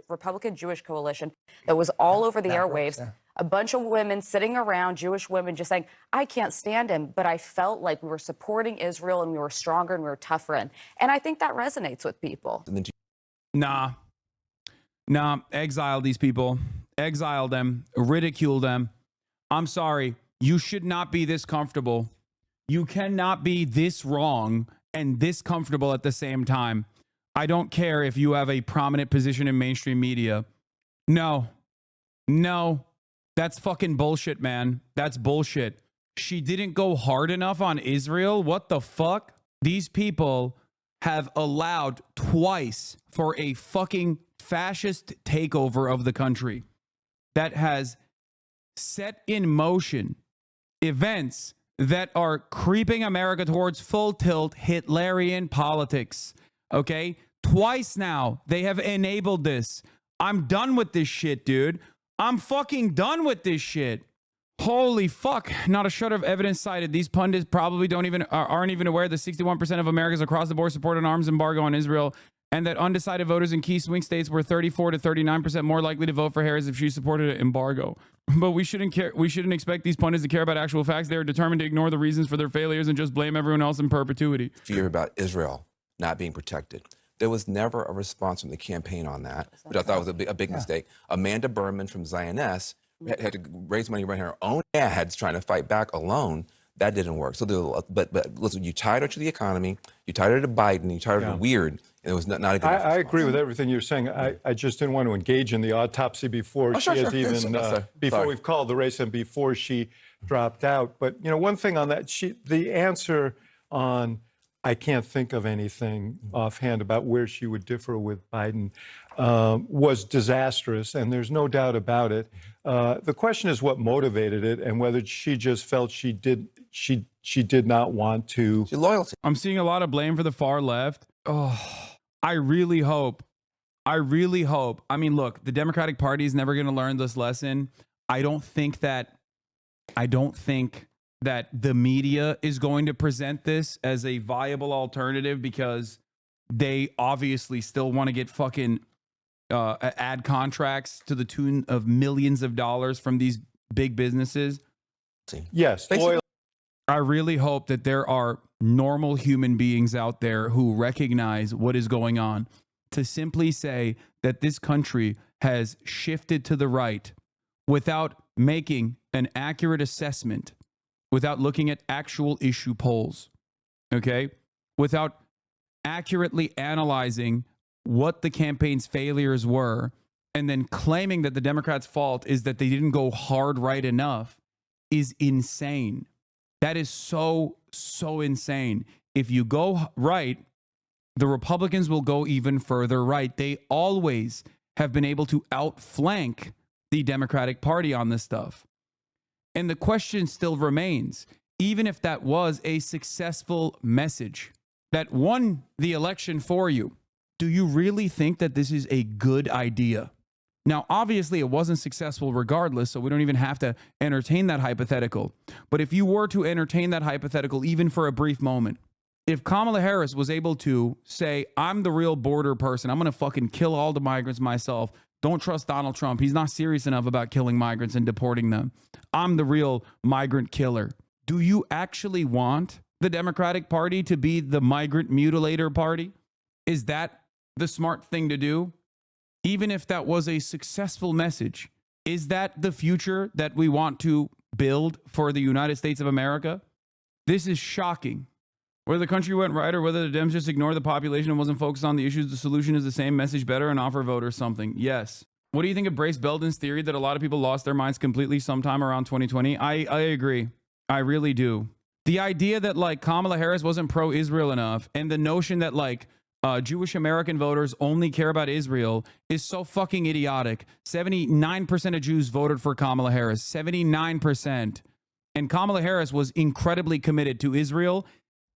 Republican Jewish Coalition, that was all over the airwaves. Yeah. A bunch of women sitting around, Jewish women, just saying, I can't stand him, but I felt like we were supporting Israel and we were stronger and we were tougher. And I think that resonates with people. Nah, exile these people. Exile them. Ridicule them. I'm sorry. You should not be this comfortable. You cannot be this wrong and this comfortable at the same time. I don't care if you have a prominent position in mainstream media. No, that's fucking bullshit, man. That's bullshit. She didn't go hard enough on Israel. What the fuck? These people have allowed twice for a fucking fascist takeover of the country that has set in motion events that are creeping America towards full tilt Hitlerian politics. Okay? Twice now, they have enabled this. I'm done with this shit, dude. I'm fucking done with this shit. Holy fuck. Not a shred of evidence cited. These pundits probably aren't even aware that 61% of Americans across the board support an arms embargo on Israel, and that undecided voters in key swing states were 34 to 39% more likely to vote for Harris if she supported an embargo. But we shouldn't expect these pundits to care about actual facts. They are determined to ignore the reasons for their failures and just blame everyone else in perpetuity. Fear about Israel not being protected. There was never a response from the campaign on that, which I thought was a big mistake. Amanda Berman from Zioness had to raise money, run her own ads trying to fight back alone. That didn't work. So, but listen, you tied her to the economy, you tied her to Biden, you tied her to weird, and it was not a good I agree with everything you're saying. I just didn't want to engage in the autopsy before before we've called the race and before she dropped out. But you know, one thing on that, the answer on I can't think of anything offhand about where she would differ with Biden was disastrous, and there's no doubt about it. The question is what motivated it, and whether she just felt she did not want to. Loyalty. I'm seeing a lot of blame for the far left. Oh, I really hope. I mean, look, the Democratic Party is never going to learn this lesson. I don't think that the media is going to present this as a viable alternative, because they obviously still want to get fucking ad contracts to the tune of millions of dollars from these big businesses. Yes. I really hope that there are normal human beings out there who recognize what is going on, to simply say that this country has shifted to the right without making an accurate assessment, without looking at actual issue polls, okay? Without accurately analyzing what the campaign's failures were, and then claiming that the Democrats' fault is that they didn't go hard right enough, is insane. That is so insane. If you go right, the Republicans will go even further right. They always have been able to outflank the Democratic Party on this stuff. And the question still remains, even if that was a successful message that won the election for you, do you really think that this is a good idea? Now, obviously, it wasn't successful regardless, so we don't even have to entertain that hypothetical. But if you were to entertain that hypothetical, even for a brief moment, if Kamala Harris was able to say, I'm the real border person, I'm going to fucking kill all the migrants myself. Don't trust Donald Trump. He's not serious enough about killing migrants and deporting them. I'm the real migrant killer. Do you actually want the Democratic Party to be the migrant mutilator party? Is that the smart thing to do? Even if that was a successful message, is that the future that we want to build for the United States of America? This is shocking. Whether the country went right or whether the Dems just ignored the population and wasn't focused on the issues, the solution is the same message better and offer voters something. Yes. What do you think of Brace Belden's theory that a lot of people lost their minds completely sometime around 2020? I agree. I really do. The idea that like Kamala Harris wasn't pro-Israel enough, and the notion that like Jewish American voters only care about Israel is so fucking idiotic. 79% of Jews voted for Kamala Harris. 79%. And Kamala Harris was incredibly committed to Israel.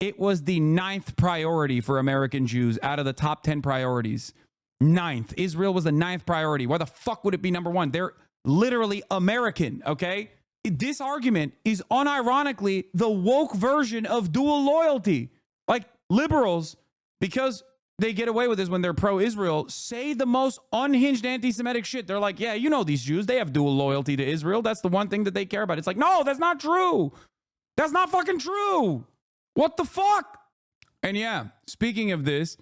It was the 9th priority for American Jews out of the top 10 priorities. 9th. Israel was the 9th priority. Why the fuck would it be number 1? They're literally American, okay? This argument is unironically the woke version of dual loyalty. Like liberals, because they get away with this when they're pro-Israel, say the most unhinged anti-Semitic shit. They're like, yeah, you know these Jews, they have dual loyalty to Israel. That's the one thing that they care about. It's like, no, that's not true. That's not fucking true. What the fuck? And yeah, speaking of this,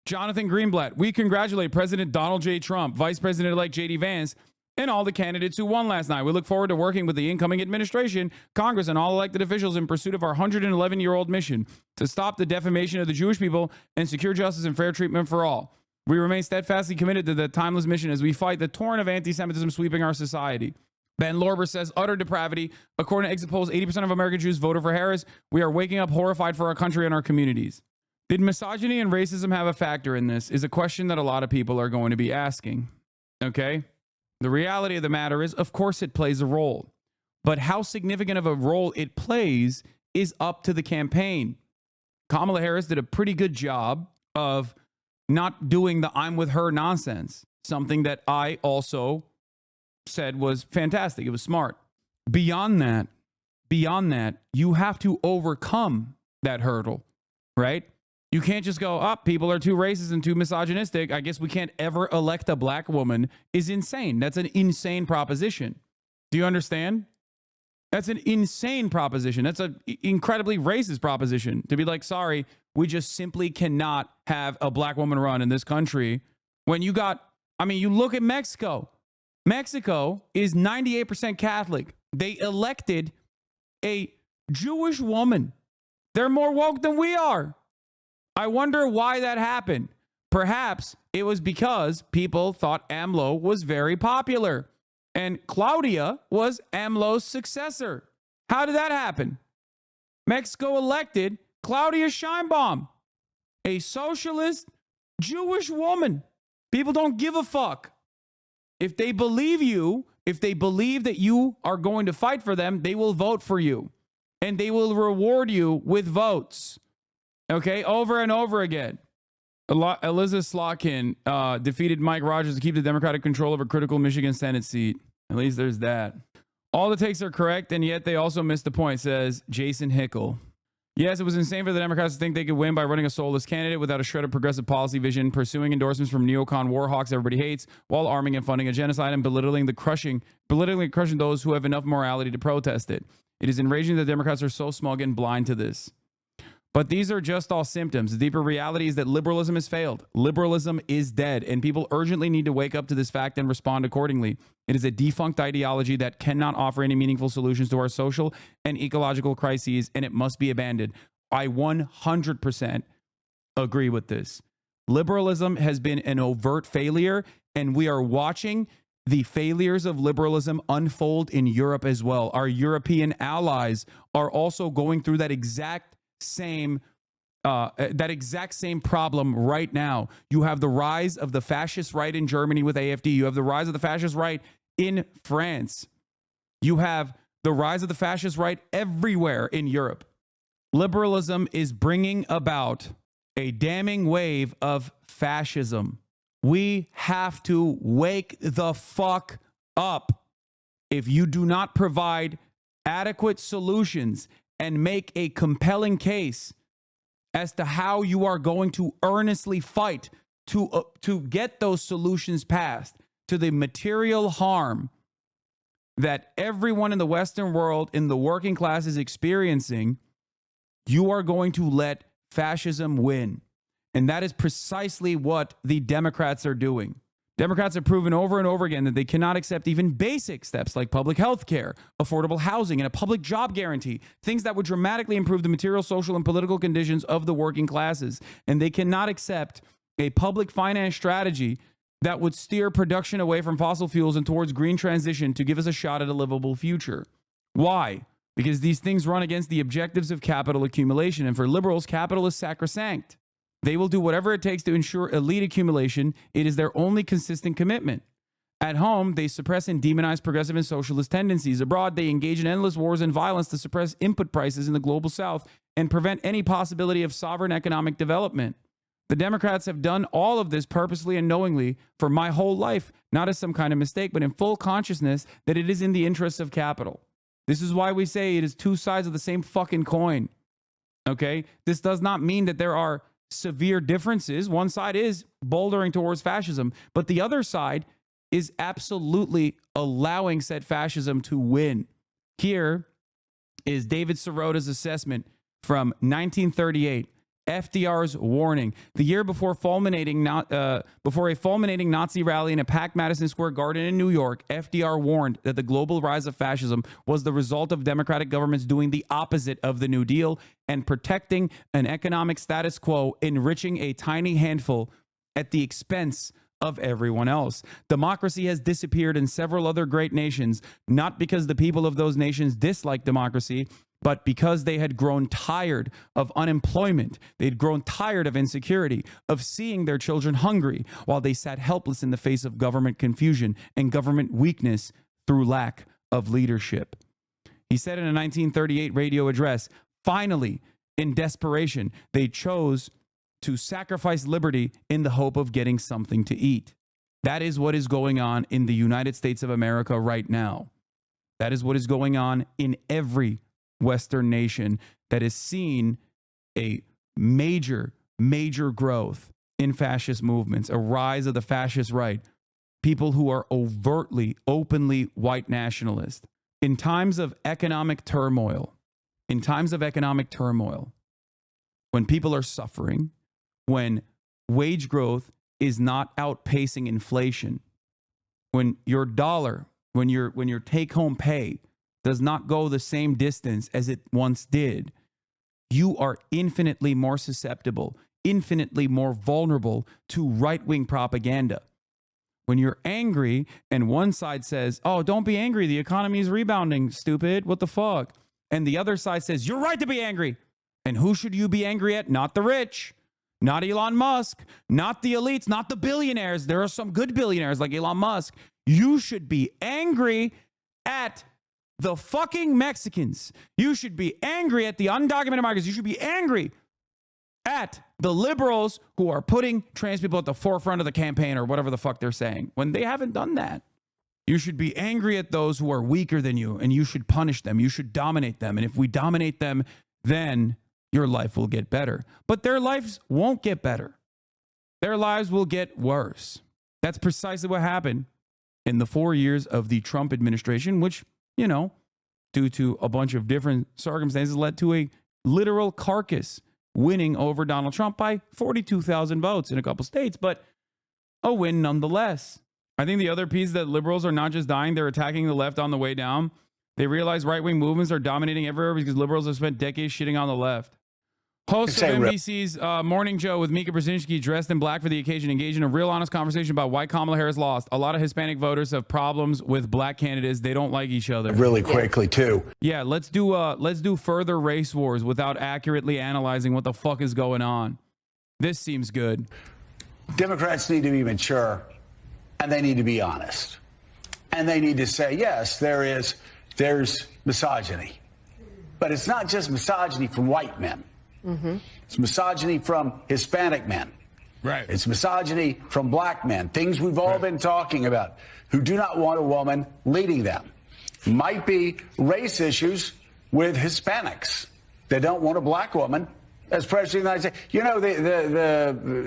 Jonathan Greenblatt, we congratulate President Donald J. Trump, Vice President-elect J.D. Vance, and all the candidates who won last night. We look forward to working with the incoming administration, Congress, and all elected officials in pursuit of our 111-year-old mission to stop the defamation of the Jewish people and secure justice and fair treatment for all. We remain steadfastly committed to the timeless mission as we fight the torrent of anti-Semitism sweeping our society. Ben Lorber says, utter depravity. According to exit polls, 80% of American Jews voted for Harris. We are waking up horrified for our country and our communities. Did misogyny and racism have a factor in this? Is a question that a lot of people are going to be asking. Okay? The reality of the matter is, of course, it plays a role. But how significant of a role it plays is up to the campaign. Kamala Harris did a pretty good job of not doing the I'm with her nonsense, something that I also said was fantastic. It was smart. beyond that, you have to overcome that hurdle, right? You can't just go, up, people are too racist and too misogynistic. I guess we can't ever elect a black woman is insane. That's an insane proposition. Do you understand? That's an insane proposition. That's an incredibly racist proposition to be like, sorry, we just simply cannot have a black woman run in this country. When you got, I mean, you look at Mexico. Mexico is 98% Catholic. They elected a Jewish woman. They're more woke than we are. I wonder why that happened. Perhaps it was because people thought AMLO was very popular and Claudia was AMLO's successor. How did that happen? Mexico elected Claudia Sheinbaum, a socialist Jewish woman. People don't give a fuck. If they believe you, if they believe that you are going to fight for them, they will vote for you and they will reward you with votes. Okay, over and over again. Elizabeth Slotkin defeated Mike Rogers to keep the Democratic control over critical Michigan Senate seat. At least there's that. All the takes are correct, and yet they also missed the point, says Jason Hickel. Yes, it was insane for the Democrats to think they could win by running a soulless candidate without a shred of progressive policy vision, pursuing endorsements from neocon war hawks everybody hates, while arming and funding a genocide and belittling crushing those who have enough morality to protest it. It is enraging that the Democrats are so smug and blind to this. But these are just all symptoms. The deeper reality is that liberalism has failed. Liberalism is dead, and people urgently need to wake up to this fact and respond accordingly. It is a defunct ideology that cannot offer any meaningful solutions to our social and ecological crises, and it must be abandoned. I 100% agree with this. Liberalism has been an overt failure, and we are watching the failures of liberalism unfold in Europe as well. Our European allies are also going through that exact same problem right now. You have the rise of the fascist right in Germany with AfD. You have the rise of the fascist right in France. You have the rise of the fascist right everywhere in Europe. Liberalism is bringing about a damning wave of fascism. We have to wake the fuck up. If you do not provide adequate solutions and make a compelling case as to how you are going to earnestly fight to get those solutions passed to the material harm that everyone in the Western world, in the working class, is experiencing, you are going to let fascism win. And that is precisely what the Democrats are doing. Democrats have proven over and over again that they cannot accept even basic steps like public health care, affordable housing, and a public job guarantee, things that would dramatically improve the material, social, and political conditions of the working classes. And they cannot accept a public finance strategy that would steer production away from fossil fuels and towards green transition to give us a shot at a livable future. Why? Because these things run against the objectives of capital accumulation. And for liberals, capital is sacrosanct. They will do whatever it takes to ensure elite accumulation. It is their only consistent commitment. At home, they suppress and demonize progressive and socialist tendencies. Abroad, they engage in endless wars and violence to suppress input prices in the global south and prevent any possibility of sovereign economic development. The Democrats have done all of this purposely and knowingly for my whole life, not as some kind of mistake, but in full consciousness that it is in the interests of capital. This is why we say it is two sides of the same fucking coin. Okay? This does not mean that there are severe differences. One side is bouldering towards fascism, but the other side is absolutely allowing said fascism to win. Here is David Sirota's assessment from 1938. FDR's warning. The year before a fulminating Nazi rally in a packed Madison Square Garden in New York, FDR warned that the global rise of fascism was the result of democratic governments doing the opposite of the New Deal and protecting an economic status quo, enriching a tiny handful at the expense of everyone else. Democracy has disappeared in several other great nations, not because the people of those nations dislike democracy, but because they had grown tired of unemployment. They'd grown tired of insecurity, of seeing their children hungry, while they sat helpless in the face of government confusion and government weakness through lack of leadership. He said in a 1938 radio address, finally, in desperation, they chose to sacrifice liberty in the hope of getting something to eat. That is what is going on in the United States of America right now. That is what is going on in every Western nation that has seen a major, major growth in fascist movements, a rise of the fascist right, people who are overtly, openly white nationalist. In times of economic turmoil, when people are suffering, when wage growth is not outpacing inflation, when your dollar, when your take-home pay does not go the same distance as it once did, you are infinitely more susceptible, infinitely more vulnerable to right-wing propaganda. When you're angry and one side says, oh, don't be angry, the economy is rebounding, stupid, what the fuck? And the other side says, you're right to be angry. And who should you be angry at? Not the rich, not Elon Musk, not the elites, not the billionaires. There are some good billionaires like Elon Musk. You should be angry at the fucking Mexicans. You should be angry at the undocumented migrants. You should be angry at the liberals who are putting trans people at the forefront of the campaign or whatever the fuck they're saying when they haven't done that. You should be angry at those who are weaker than you, and you should punish them. You should dominate them. And if we dominate them, then your life will get better. But their lives won't get better. Their lives will get worse. That's precisely what happened in the 4 years of the Trump administration, which, you know, due to a bunch of different circumstances, led to a literal carcass winning over Donald Trump by 42,000 votes in a couple states, but a win nonetheless. I think the other piece that liberals are not just dying, they're attacking the left on the way down. They realize right-wing movements are dominating everywhere because liberals have spent decades shitting on the left. Host of NBC's Morning Joe with Mika Brzezinski, dressed in black for the occasion, engaged in a real honest conversation about why Kamala Harris lost. A lot of Hispanic voters have problems with black candidates. They don't like each other. Really quickly, too. Yeah, let's do further race wars without accurately analyzing what the fuck is going on. This seems good. Democrats need to be mature, and they need to be honest. And they need to say, yes, there's misogyny. But it's not just misogyny from white men. Mm-hmm. It's misogyny from Hispanic men. Right. It's misogyny from black men, things we've all been talking about, who do not want a woman leading them. Might be race issues with Hispanics. They don't want a black woman as president of the United States. You know,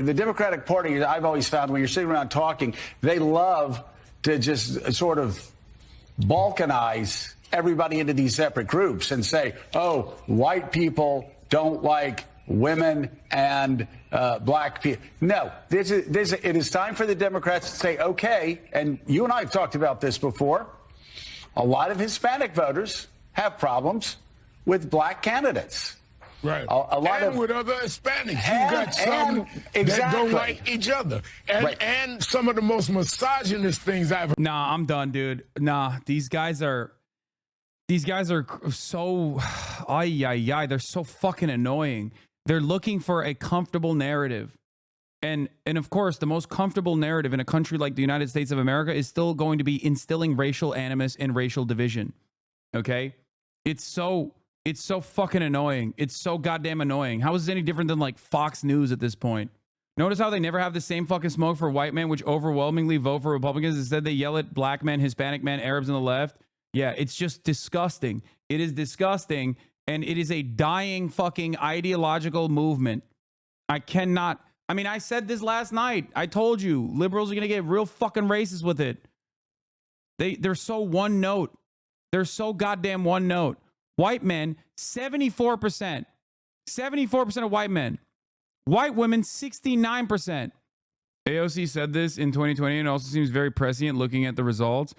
the Democratic Party, I've always found when you're sitting around talking, they love to just sort of balkanize everybody into these separate groups and say, oh, white people don't like women and black people. No, it is time for the Democrats to say, okay, and you and I have talked about this before, a lot of Hispanic voters have problems with black candidates. Right. A lot and of, with other Hispanics. You've got some that don't like each other. And some of the most misogynist things I've heard. Nah, I'm done, dude. Nah, these guys are so, they're so fucking annoying. They're looking for a comfortable narrative. And of course, the most comfortable narrative in a country like the United States of America is still going to be instilling racial animus and racial division. Okay? It's so fucking annoying. It's so goddamn annoying. How is this any different than like Fox News at this point? Notice how they never have the same fucking smoke for white men, which overwhelmingly vote for Republicans. Instead, they yell at black men, Hispanic men, Arabs on the left. Yeah, it's just disgusting. It is disgusting, and it is a dying fucking ideological movement. I said this last night. I told you, liberals are going to get real fucking racist with it. They're so one note. They're so goddamn one note. White men, 74%. 74% of white men. White women, 69%. AOC said this in 2020 and also seems very prescient looking at the results.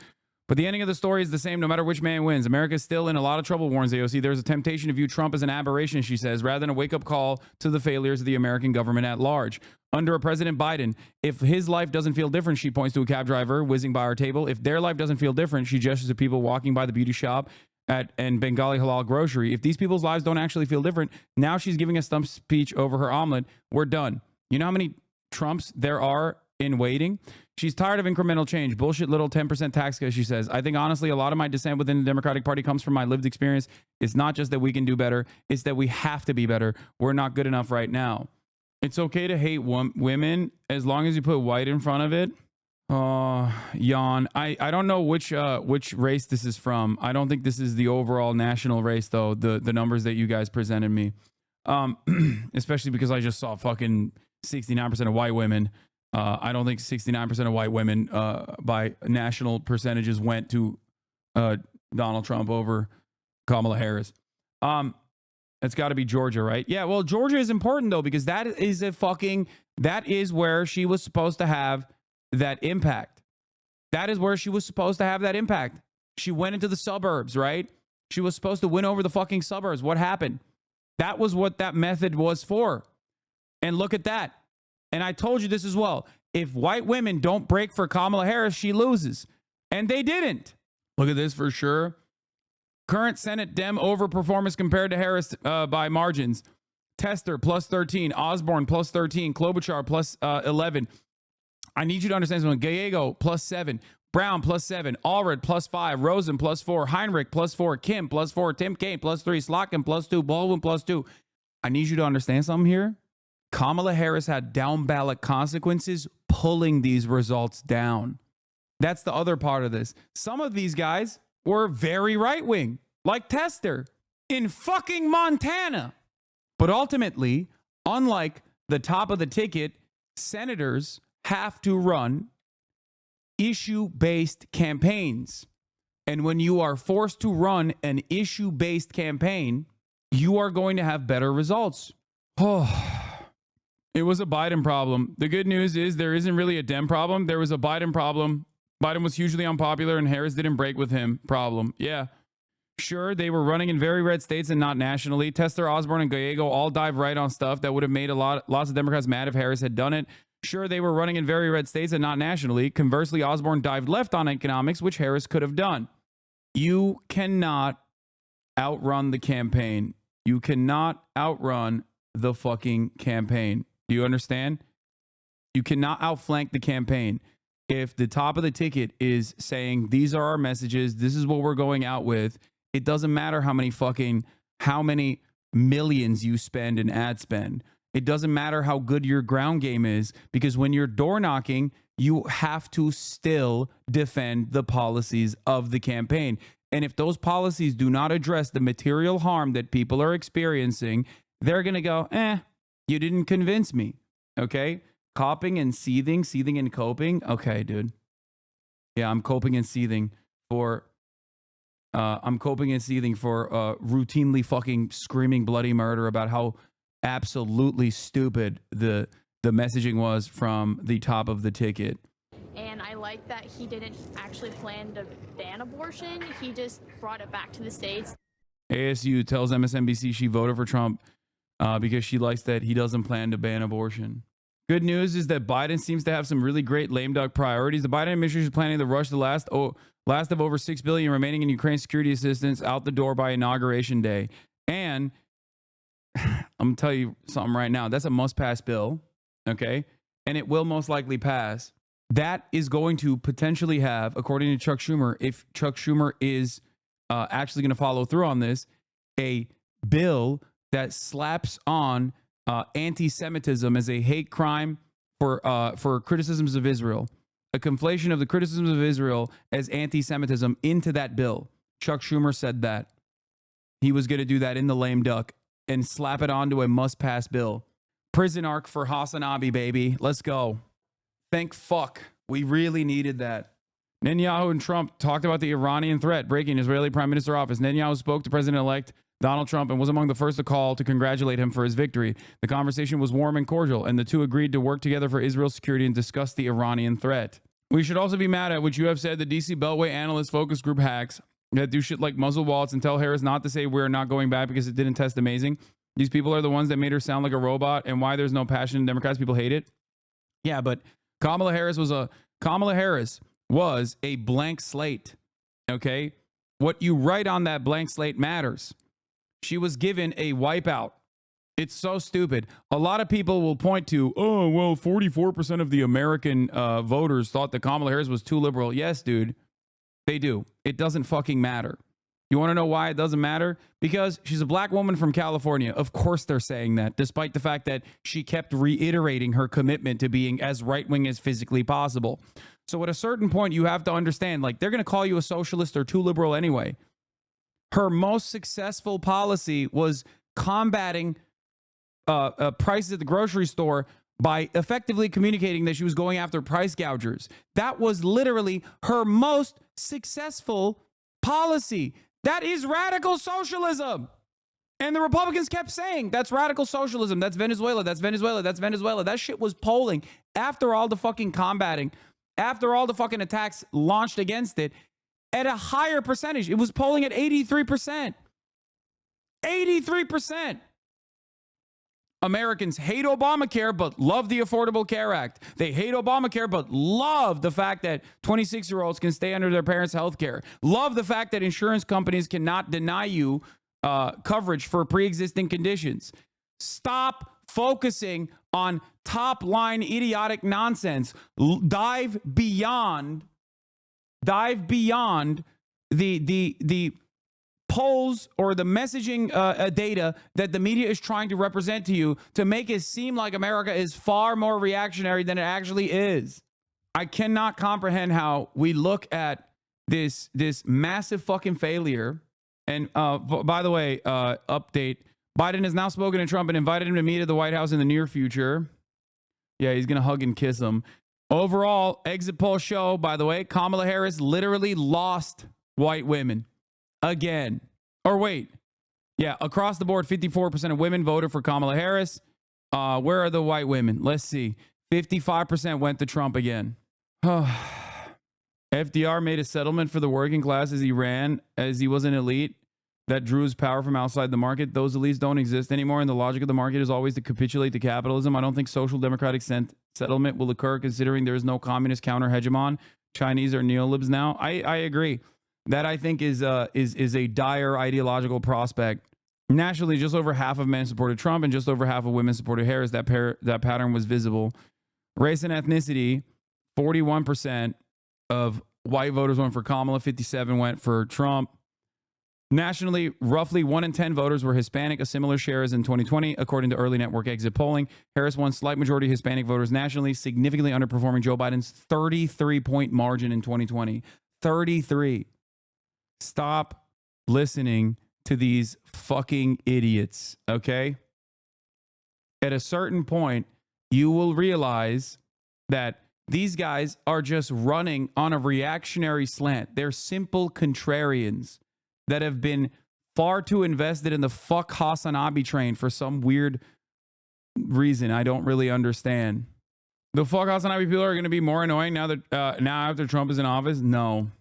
But the ending of the story is the same no matter which man wins. America is still in a lot of trouble, warns AOC. There's a temptation to view Trump as an aberration, she says, rather than a wake-up call to the failures of the American government at large. Under a President Biden, if his life doesn't feel different, she points to a cab driver whizzing by our table. If their life doesn't feel different, she gestures to people walking by the beauty shop and Bengali Halal Grocery. If these people's lives don't actually feel different, now she's giving a stump speech over her omelet. We're done. You know how many Trumps there are in waiting? She's tired of incremental change. Bullshit little 10% tax cut, she says. I think, honestly, a lot of my dissent within the Democratic Party comes from my lived experience. It's not just that we can do better. It's that we have to be better. We're not good enough right now. It's okay to hate women as long as you put white in front of it. Yawn. I don't know which race this is from. I don't think this is the overall national race though. The numbers that you guys presented me, especially because I just saw fucking 69% of white women. I don't think 69% of white women by national percentages went to Donald Trump over Kamala Harris. It's got to be Georgia, right? Yeah. Well, Georgia is important though because that is where she was supposed to have that impact. That is where she was supposed to have that impact. She went into the suburbs, right? She was supposed to win over the fucking suburbs. What happened? That was what that method was for. And look at that. And I told you this as well. If white women don't break for Kamala Harris, she loses. And they didn't. Look at this for sure. Current Senate Dem overperformance compared to Harris by margins. Tester plus 13. Osborne plus 13. Klobuchar plus 11. I need you to understand something. Gallego plus 7. Brown plus 7. Allred plus 5. Rosen plus 4. Heinrich plus 4. Kim plus 4. Tim Kaine plus 3. Slotkin plus 2. Baldwin plus 2. I need you to understand something here. Kamala Harris had down ballot consequences pulling these results down. That's the other part of this. Some of these guys were very right wing, like Tester in fucking Montana. But ultimately, unlike the top of the ticket, senators have to run issue-based campaigns. And when you are forced to run an issue-based campaign, you are going to have better results. Oh, it was a Biden problem. The good news is there isn't really a Dem problem. There was a Biden problem. Biden was hugely unpopular and Harris didn't break with him problem. Yeah. Sure, they were running in very red states and not nationally. Tester, Osborne, and Gallego all dive right on stuff that would have made lots of Democrats mad if Harris had done it. Sure, they were running in very red states and not nationally. Conversely, Osborne dived left on economics, which Harris could have done. You cannot outrun the campaign. You cannot outrun the fucking campaign. Do you understand? You cannot outflank the campaign. If the top of the ticket is saying, these are our messages, this is what we're going out with, it doesn't matter how many millions you spend in ad spend. It doesn't matter how good your ground game is, because when you're door knocking, you have to still defend the policies of the campaign. And if those policies do not address the material harm that people are experiencing, they're going to go, you didn't convince me. Okay? Coping and seething and coping. Okay, dude. Yeah, I'm coping and seething for routinely fucking screaming bloody murder about how absolutely stupid the messaging was from the top of the ticket. And I like that he didn't actually plan to ban abortion. He just brought it back to the States. ASU tells MSNBC she voted for Trump because she likes that he doesn't plan to ban abortion. Good news is that Biden seems to have some really great lame duck priorities. The Biden administration is planning to rush the last of over $6 billion remaining in Ukraine security assistance out the door by Inauguration Day. And I'm going to tell you something right now. That's a must-pass bill, okay? And it will most likely pass. That is going to potentially have, according to Chuck Schumer, if Chuck Schumer is actually going to follow through on this, a bill that slaps on anti-Semitism as a hate crime for criticisms of Israel. A conflation of the criticisms of Israel as anti-Semitism into that bill. Chuck Schumer said that. He was going to do that in the lame duck and slap it onto a must-pass bill. Prison arc for HasanAbi, baby. Let's go. Thank fuck. We really needed that. Netanyahu and Trump talked about the Iranian threat breaking Israeli Prime Minister office. Netanyahu spoke to President-elect Donald Trump and was among the first to call to congratulate him for his victory. The conversation was warm and cordial, and the two agreed to work together for Israel's security and discuss the Iranian threat. We should also be mad at what you have said, the DC Beltway analyst focus group hacks that do shit like muzzle wallets and tell Harris not to say we're not going back because it didn't test amazing. These people are the ones that made her sound like a robot, and why there's no passion in Democrats. People hate it. Yeah, but Kamala Harris was a blank slate. Okay? What you write on that blank slate matters. She was given a wipeout. It's so stupid. A lot of people will point to, 44% of the American voters thought that Kamala Harris was too liberal. Yes, dude, they do. It doesn't fucking matter. You want to know why it doesn't matter? Because she's a black woman from California. Of course they're saying that, despite the fact that she kept reiterating her commitment to being as right-wing as physically possible. So at a certain point, you have to understand, like, they're going to call you a socialist or too liberal anyway. Her most successful policy was combating prices at the grocery store by effectively communicating that she was going after price gougers. That was literally her most successful policy. That is radical socialism. And the Republicans kept saying, that's radical socialism. That's Venezuela. That's Venezuela. That's Venezuela. That shit was polling after all the fucking combating, after all the fucking attacks launched against it at a higher percentage. It was polling at 83%. 83%. Americans hate Obamacare, but love the Affordable Care Act. They hate Obamacare, but love the fact that 26-year-olds can stay under their parents' health care. Love the fact that insurance companies cannot deny you coverage for pre-existing conditions. Stop focusing on top-line idiotic nonsense. Dive beyond the polls or the messaging data that the media is trying to represent to you to make it seem like America is far more reactionary than it actually is. I cannot comprehend how we look at this massive fucking failure. And by the way, update, Biden has now spoken to Trump and invited him to meet at the White House in the near future. Yeah, he's going to hug and kiss him. Overall, exit poll show, by the way, Kamala Harris literally lost white women. Again. Or wait. Yeah, across the board, 54% of women voted for Kamala Harris. Where are the white women? Let's see. 55% went to Trump again. FDR made a settlement for the working class as he was an elite that drew his power from outside the market. Those elites don't exist anymore, and the logic of the market is always to capitulate to capitalism. I don't think social democratic settlement will occur considering there is no communist counter-hegemon. Chinese are neolibs now. I agree. That, I think, is a dire ideological prospect. Nationally, just over half of men supported Trump and just over half of women supported Harris. That pattern was visible. Race and ethnicity, 41% of white voters went for Kamala, 57% went for Trump. Nationally, roughly 1 in 10 voters were Hispanic, a similar share as in 2020, according to early network exit polling. Harris won slight majority of Hispanic voters nationally, significantly underperforming Joe Biden's 33-point margin in 2020. 33. Stop listening to these fucking idiots, okay? At a certain point, you will realize that these guys are just running on a reactionary slant. They're simple contrarians that have been far too invested in the fuck HasanAbi train for some weird reason I don't really understand. The fuck HasanAbi people are going to be more annoying now after Trump is in office? No.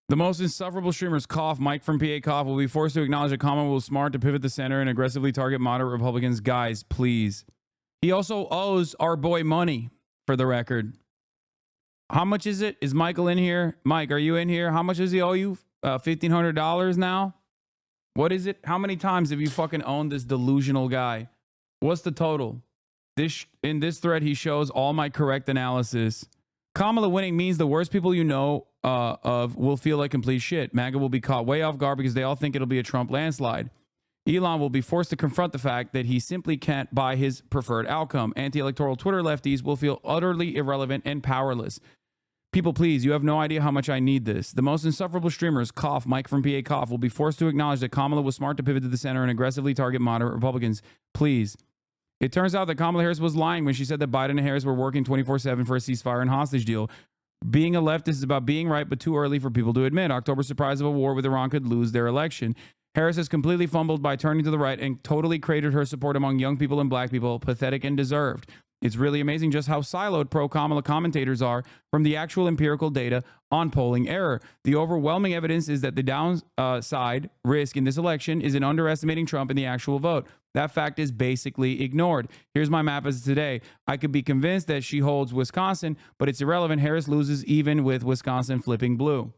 The most insufferable streamers cough. Mike from PA cough will be forced to acknowledge that Kamala was smart to pivot the center and aggressively target moderate Republicans. Guys, please. He also owes our boy money, for the record. How much is it? Is Michael in here? Mike, are you in here? How much does he owe you? $1,500 now? What is it? How many times have you fucking owned this delusional guy? What's the total? In this thread, he shows all my correct analysis. Kamala winning means the worst people you know of will feel like complete shit. MAGA will be caught way off guard because they all think it'll be a Trump landslide. Elon will be forced to confront the fact that he simply can't buy his preferred outcome. Anti-electoral Twitter lefties will feel utterly irrelevant and powerless. People, please, you have no idea how much I need this. The most insufferable streamers, cough, Mike from PA cough, will be forced to acknowledge that Kamala was smart to pivot to the center and aggressively target moderate Republicans. Please. It turns out that Kamala Harris was lying when she said that Biden and Harris were working 24/7 for a ceasefire and hostage deal. Being a leftist is about being right, but too early for people to admit. October's surprise of a war with Iran could lose their election. Harris has completely fumbled by turning to the right and totally cratered her support among young people and black people. Pathetic and deserved. It's really amazing just how siloed pro-Kamala commentators are from the actual empirical data on polling error. The overwhelming evidence is that the downside risk in this election is in underestimating Trump in the actual vote. That fact is basically ignored. Here's my map as of today. I could be convinced that she holds Wisconsin, but it's irrelevant. Harris loses even with Wisconsin flipping blue.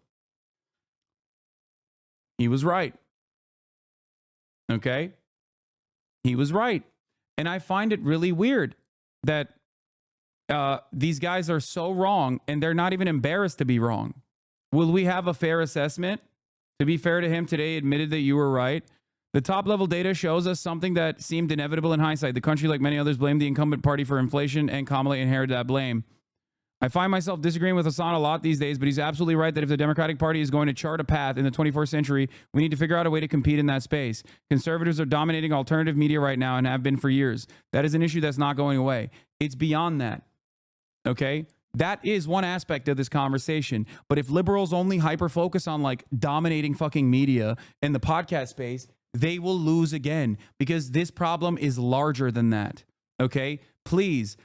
He was right. Okay? He was right. And I find it really weird that these guys are so wrong and they're not even embarrassed to be wrong. Will we have a fair assessment? To be fair to him, today admitted that you were right. The top level data shows us something that seemed inevitable in hindsight. The country, like many others, blamed the incumbent party for inflation, and Kamala inherited that blame. I find myself disagreeing with Hasan a lot these days, but he's absolutely right that if the Democratic Party is going to chart a path in the 21st century, we need to figure out a way to compete in that space. Conservatives are dominating alternative media right now and have been for years. That is an issue that's not going away. It's beyond that. Okay? That is one aspect of this conversation. But if liberals only hyper focus on like dominating fucking media in the podcast space, they will lose again because this problem is larger than that. Okay? Please.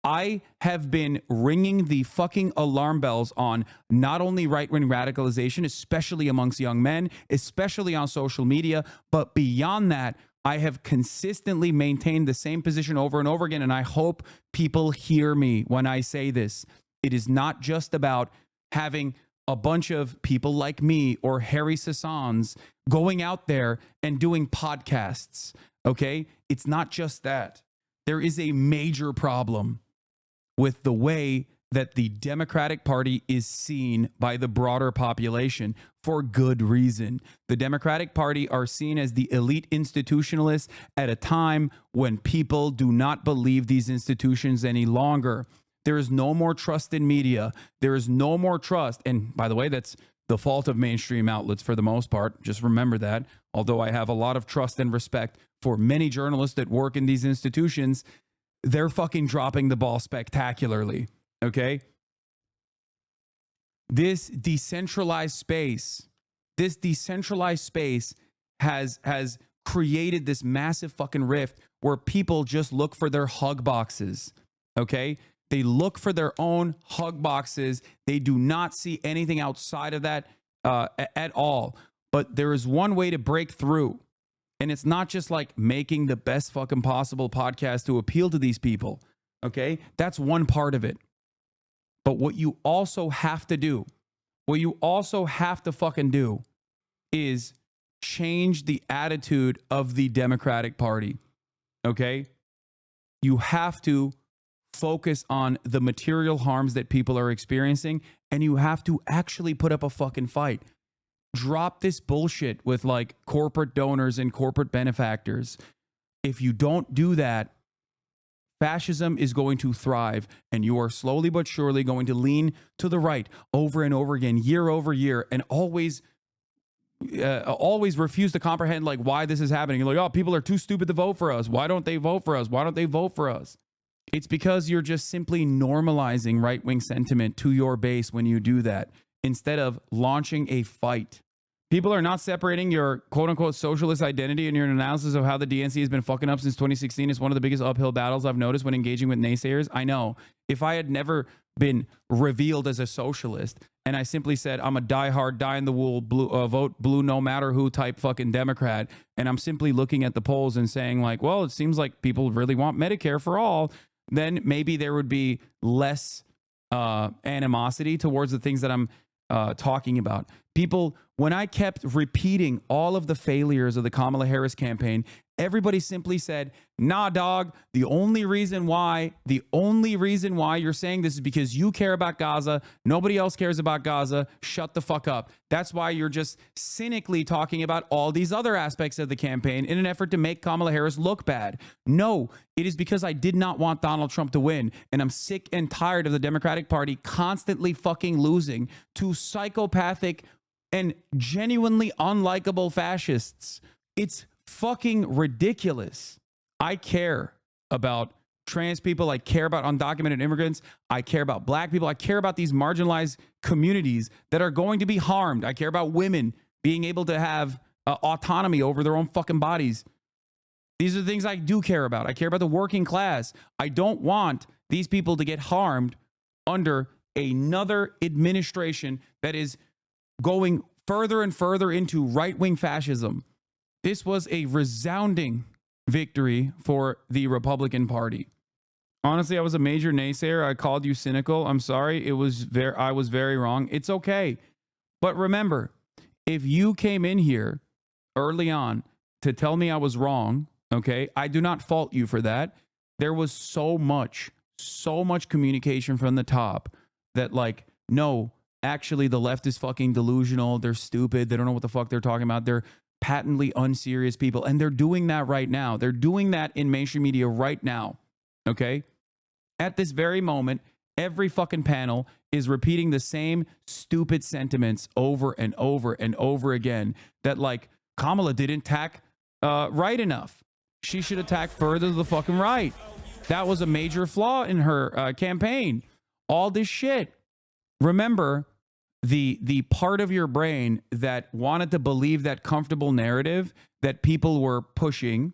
I have been ringing the fucking alarm bells on not only right-wing radicalization, especially amongst young men, especially on social media, but beyond that, I have consistently maintained the same position over and over again, and I hope people hear me when I say this. It is not just about having a bunch of people like me or Harry Sassans going out there and doing podcasts, okay? It's not just that. There is a major problem with the way that the Democratic Party is seen by the broader population for good reason. The Democratic Party are seen as the elite institutionalists at a time when people do not believe these institutions any longer. There is no more trust in media. There is no more trust. And by the way, that's the fault of mainstream outlets for the most part. Just remember that. Although I have a lot of trust and respect for many journalists that work in these institutions, they're fucking dropping the ball spectacularly, okay? This decentralized space has created this massive fucking rift where people just look for their hug boxes, okay? They look for their own hug boxes. They do not see anything outside of that at all. But there is one way to break through. And it's not just like making the best fucking possible podcast to appeal to these people. Okay? That's one part of it. But what you also have to do, fucking do is change the attitude of the Democratic Party. Okay? You have to focus on the material harms that people are experiencing, and you have to actually put up a fucking fight. Drop this bullshit with like corporate donors and corporate benefactors. If you don't do that, fascism is going to thrive, and you are slowly but surely going to lean to the right over and over again, year over year, and always refuse to comprehend like why this is happening. You're like, oh, people are too stupid to vote for us. Why don't they vote for us? Why don't they vote for us? It's because you're just simply normalizing right-wing sentiment to your base when you do that, instead of launching a fight. People are not separating your quote-unquote socialist identity and your analysis of how the DNC has been fucking up since 2016. It's one of the biggest uphill battles I've noticed when engaging with naysayers. I know. If I had never been revealed as a socialist and I simply said I'm a diehard, die-in-the-wool, vote blue no matter who type fucking Democrat, and I'm simply looking at the polls and saying like, well, it seems like people really want Medicare for all, then maybe there would be less animosity towards the things that I'm talking about. People, when I kept repeating all of the failures of the Kamala Harris campaign, everybody simply said, nah, dog, the only reason why you're saying this is because you care about Gaza. Nobody else cares about Gaza. Shut the fuck up. That's why you're just cynically talking about all these other aspects of the campaign in an effort to make Kamala Harris look bad. No, it is because I did not want Donald Trump to win. And I'm sick and tired of the Democratic Party constantly fucking losing to psychopathic and genuinely unlikable fascists. It's fucking ridiculous. I care about trans people. I care about undocumented immigrants. I care about black people. I care about these marginalized communities that are going to be harmed. I care about women being able to have autonomy over their own fucking bodies. These are the things I do care about. I care about the working class. I don't want these people to get harmed under another administration that is going further and further into right-wing fascism. This was a resounding victory for the Republican Party. Honestly, I was a major naysayer. I called you cynical. I'm sorry. I was very wrong. It's okay. But remember, if you came in here early on to tell me I was wrong, okay, I do not fault you for that. There was so much communication from the top that like, no, actually the left is fucking delusional. They're stupid. They don't know what the fuck they're talking about. They're patently unserious people. And they're doing that right now. They're doing that in mainstream media right now. Okay. At this very moment, Every fucking panel is repeating the same stupid sentiments over and over and over again, that like Kamala didn't attack right enough. She should attack further to the fucking right. That was a major flaw in her campaign. All this shit. Remember, the part of your brain that wanted to believe that comfortable narrative that people were pushing,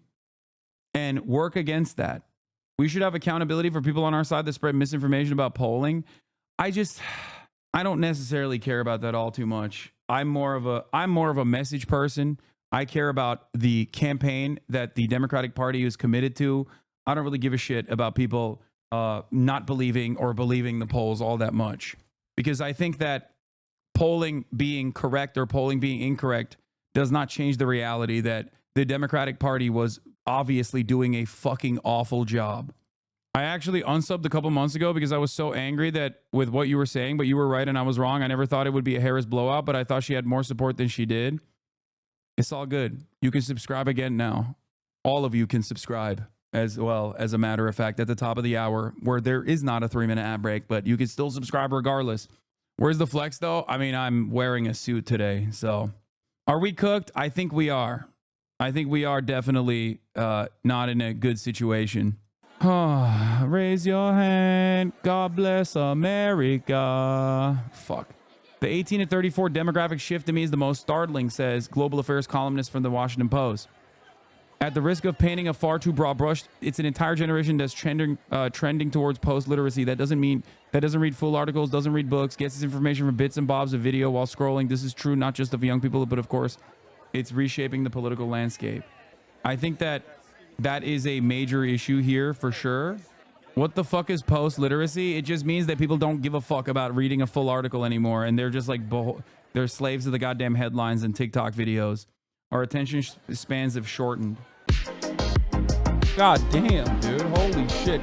and work against that. We should have accountability for people on our side that spread misinformation about polling. I don't necessarily care about that all too much. I'm more of a message person. I care about the campaign that the Democratic Party is committed to. I don't really give a shit about people not believing or believing the polls all that much, because I think that polling being correct or polling being incorrect does not change the reality that the Democratic Party was obviously doing a fucking awful job. I actually unsubbed a couple months ago because I was so angry that with what you were saying, but you were right and I was wrong. I never thought it would be a Harris blowout, but I thought she had more support than she did. It's all good. You can subscribe again now. All of you can subscribe as well, as a matter of fact, at the top of the hour, where there is not a 3-minute ad break, but you can still subscribe regardless. Where's the flex though? I mean, I'm wearing a suit today, so are we cooked? I think we are. I think we are definitely not in a good situation. Raise your hand. God bless America. Fuck. The 18 to 34 demographic shift to me is the most startling, says global affairs columnist from the Washington Post. At the risk of painting a far too broad brush, it's an entire generation that's trending towards post-literacy. That doesn't read full articles, doesn't read books, gets its information from bits and bobs of video while scrolling. This is true not just of young people, but of course, it's reshaping the political landscape. I think that is a major issue here for sure. What the fuck is post-literacy? It just means that people don't give a fuck about reading a full article anymore, and they're just like, they're slaves of the goddamn headlines and TikTok videos. Our attention spans have shortened. God damn, dude. Holy shit.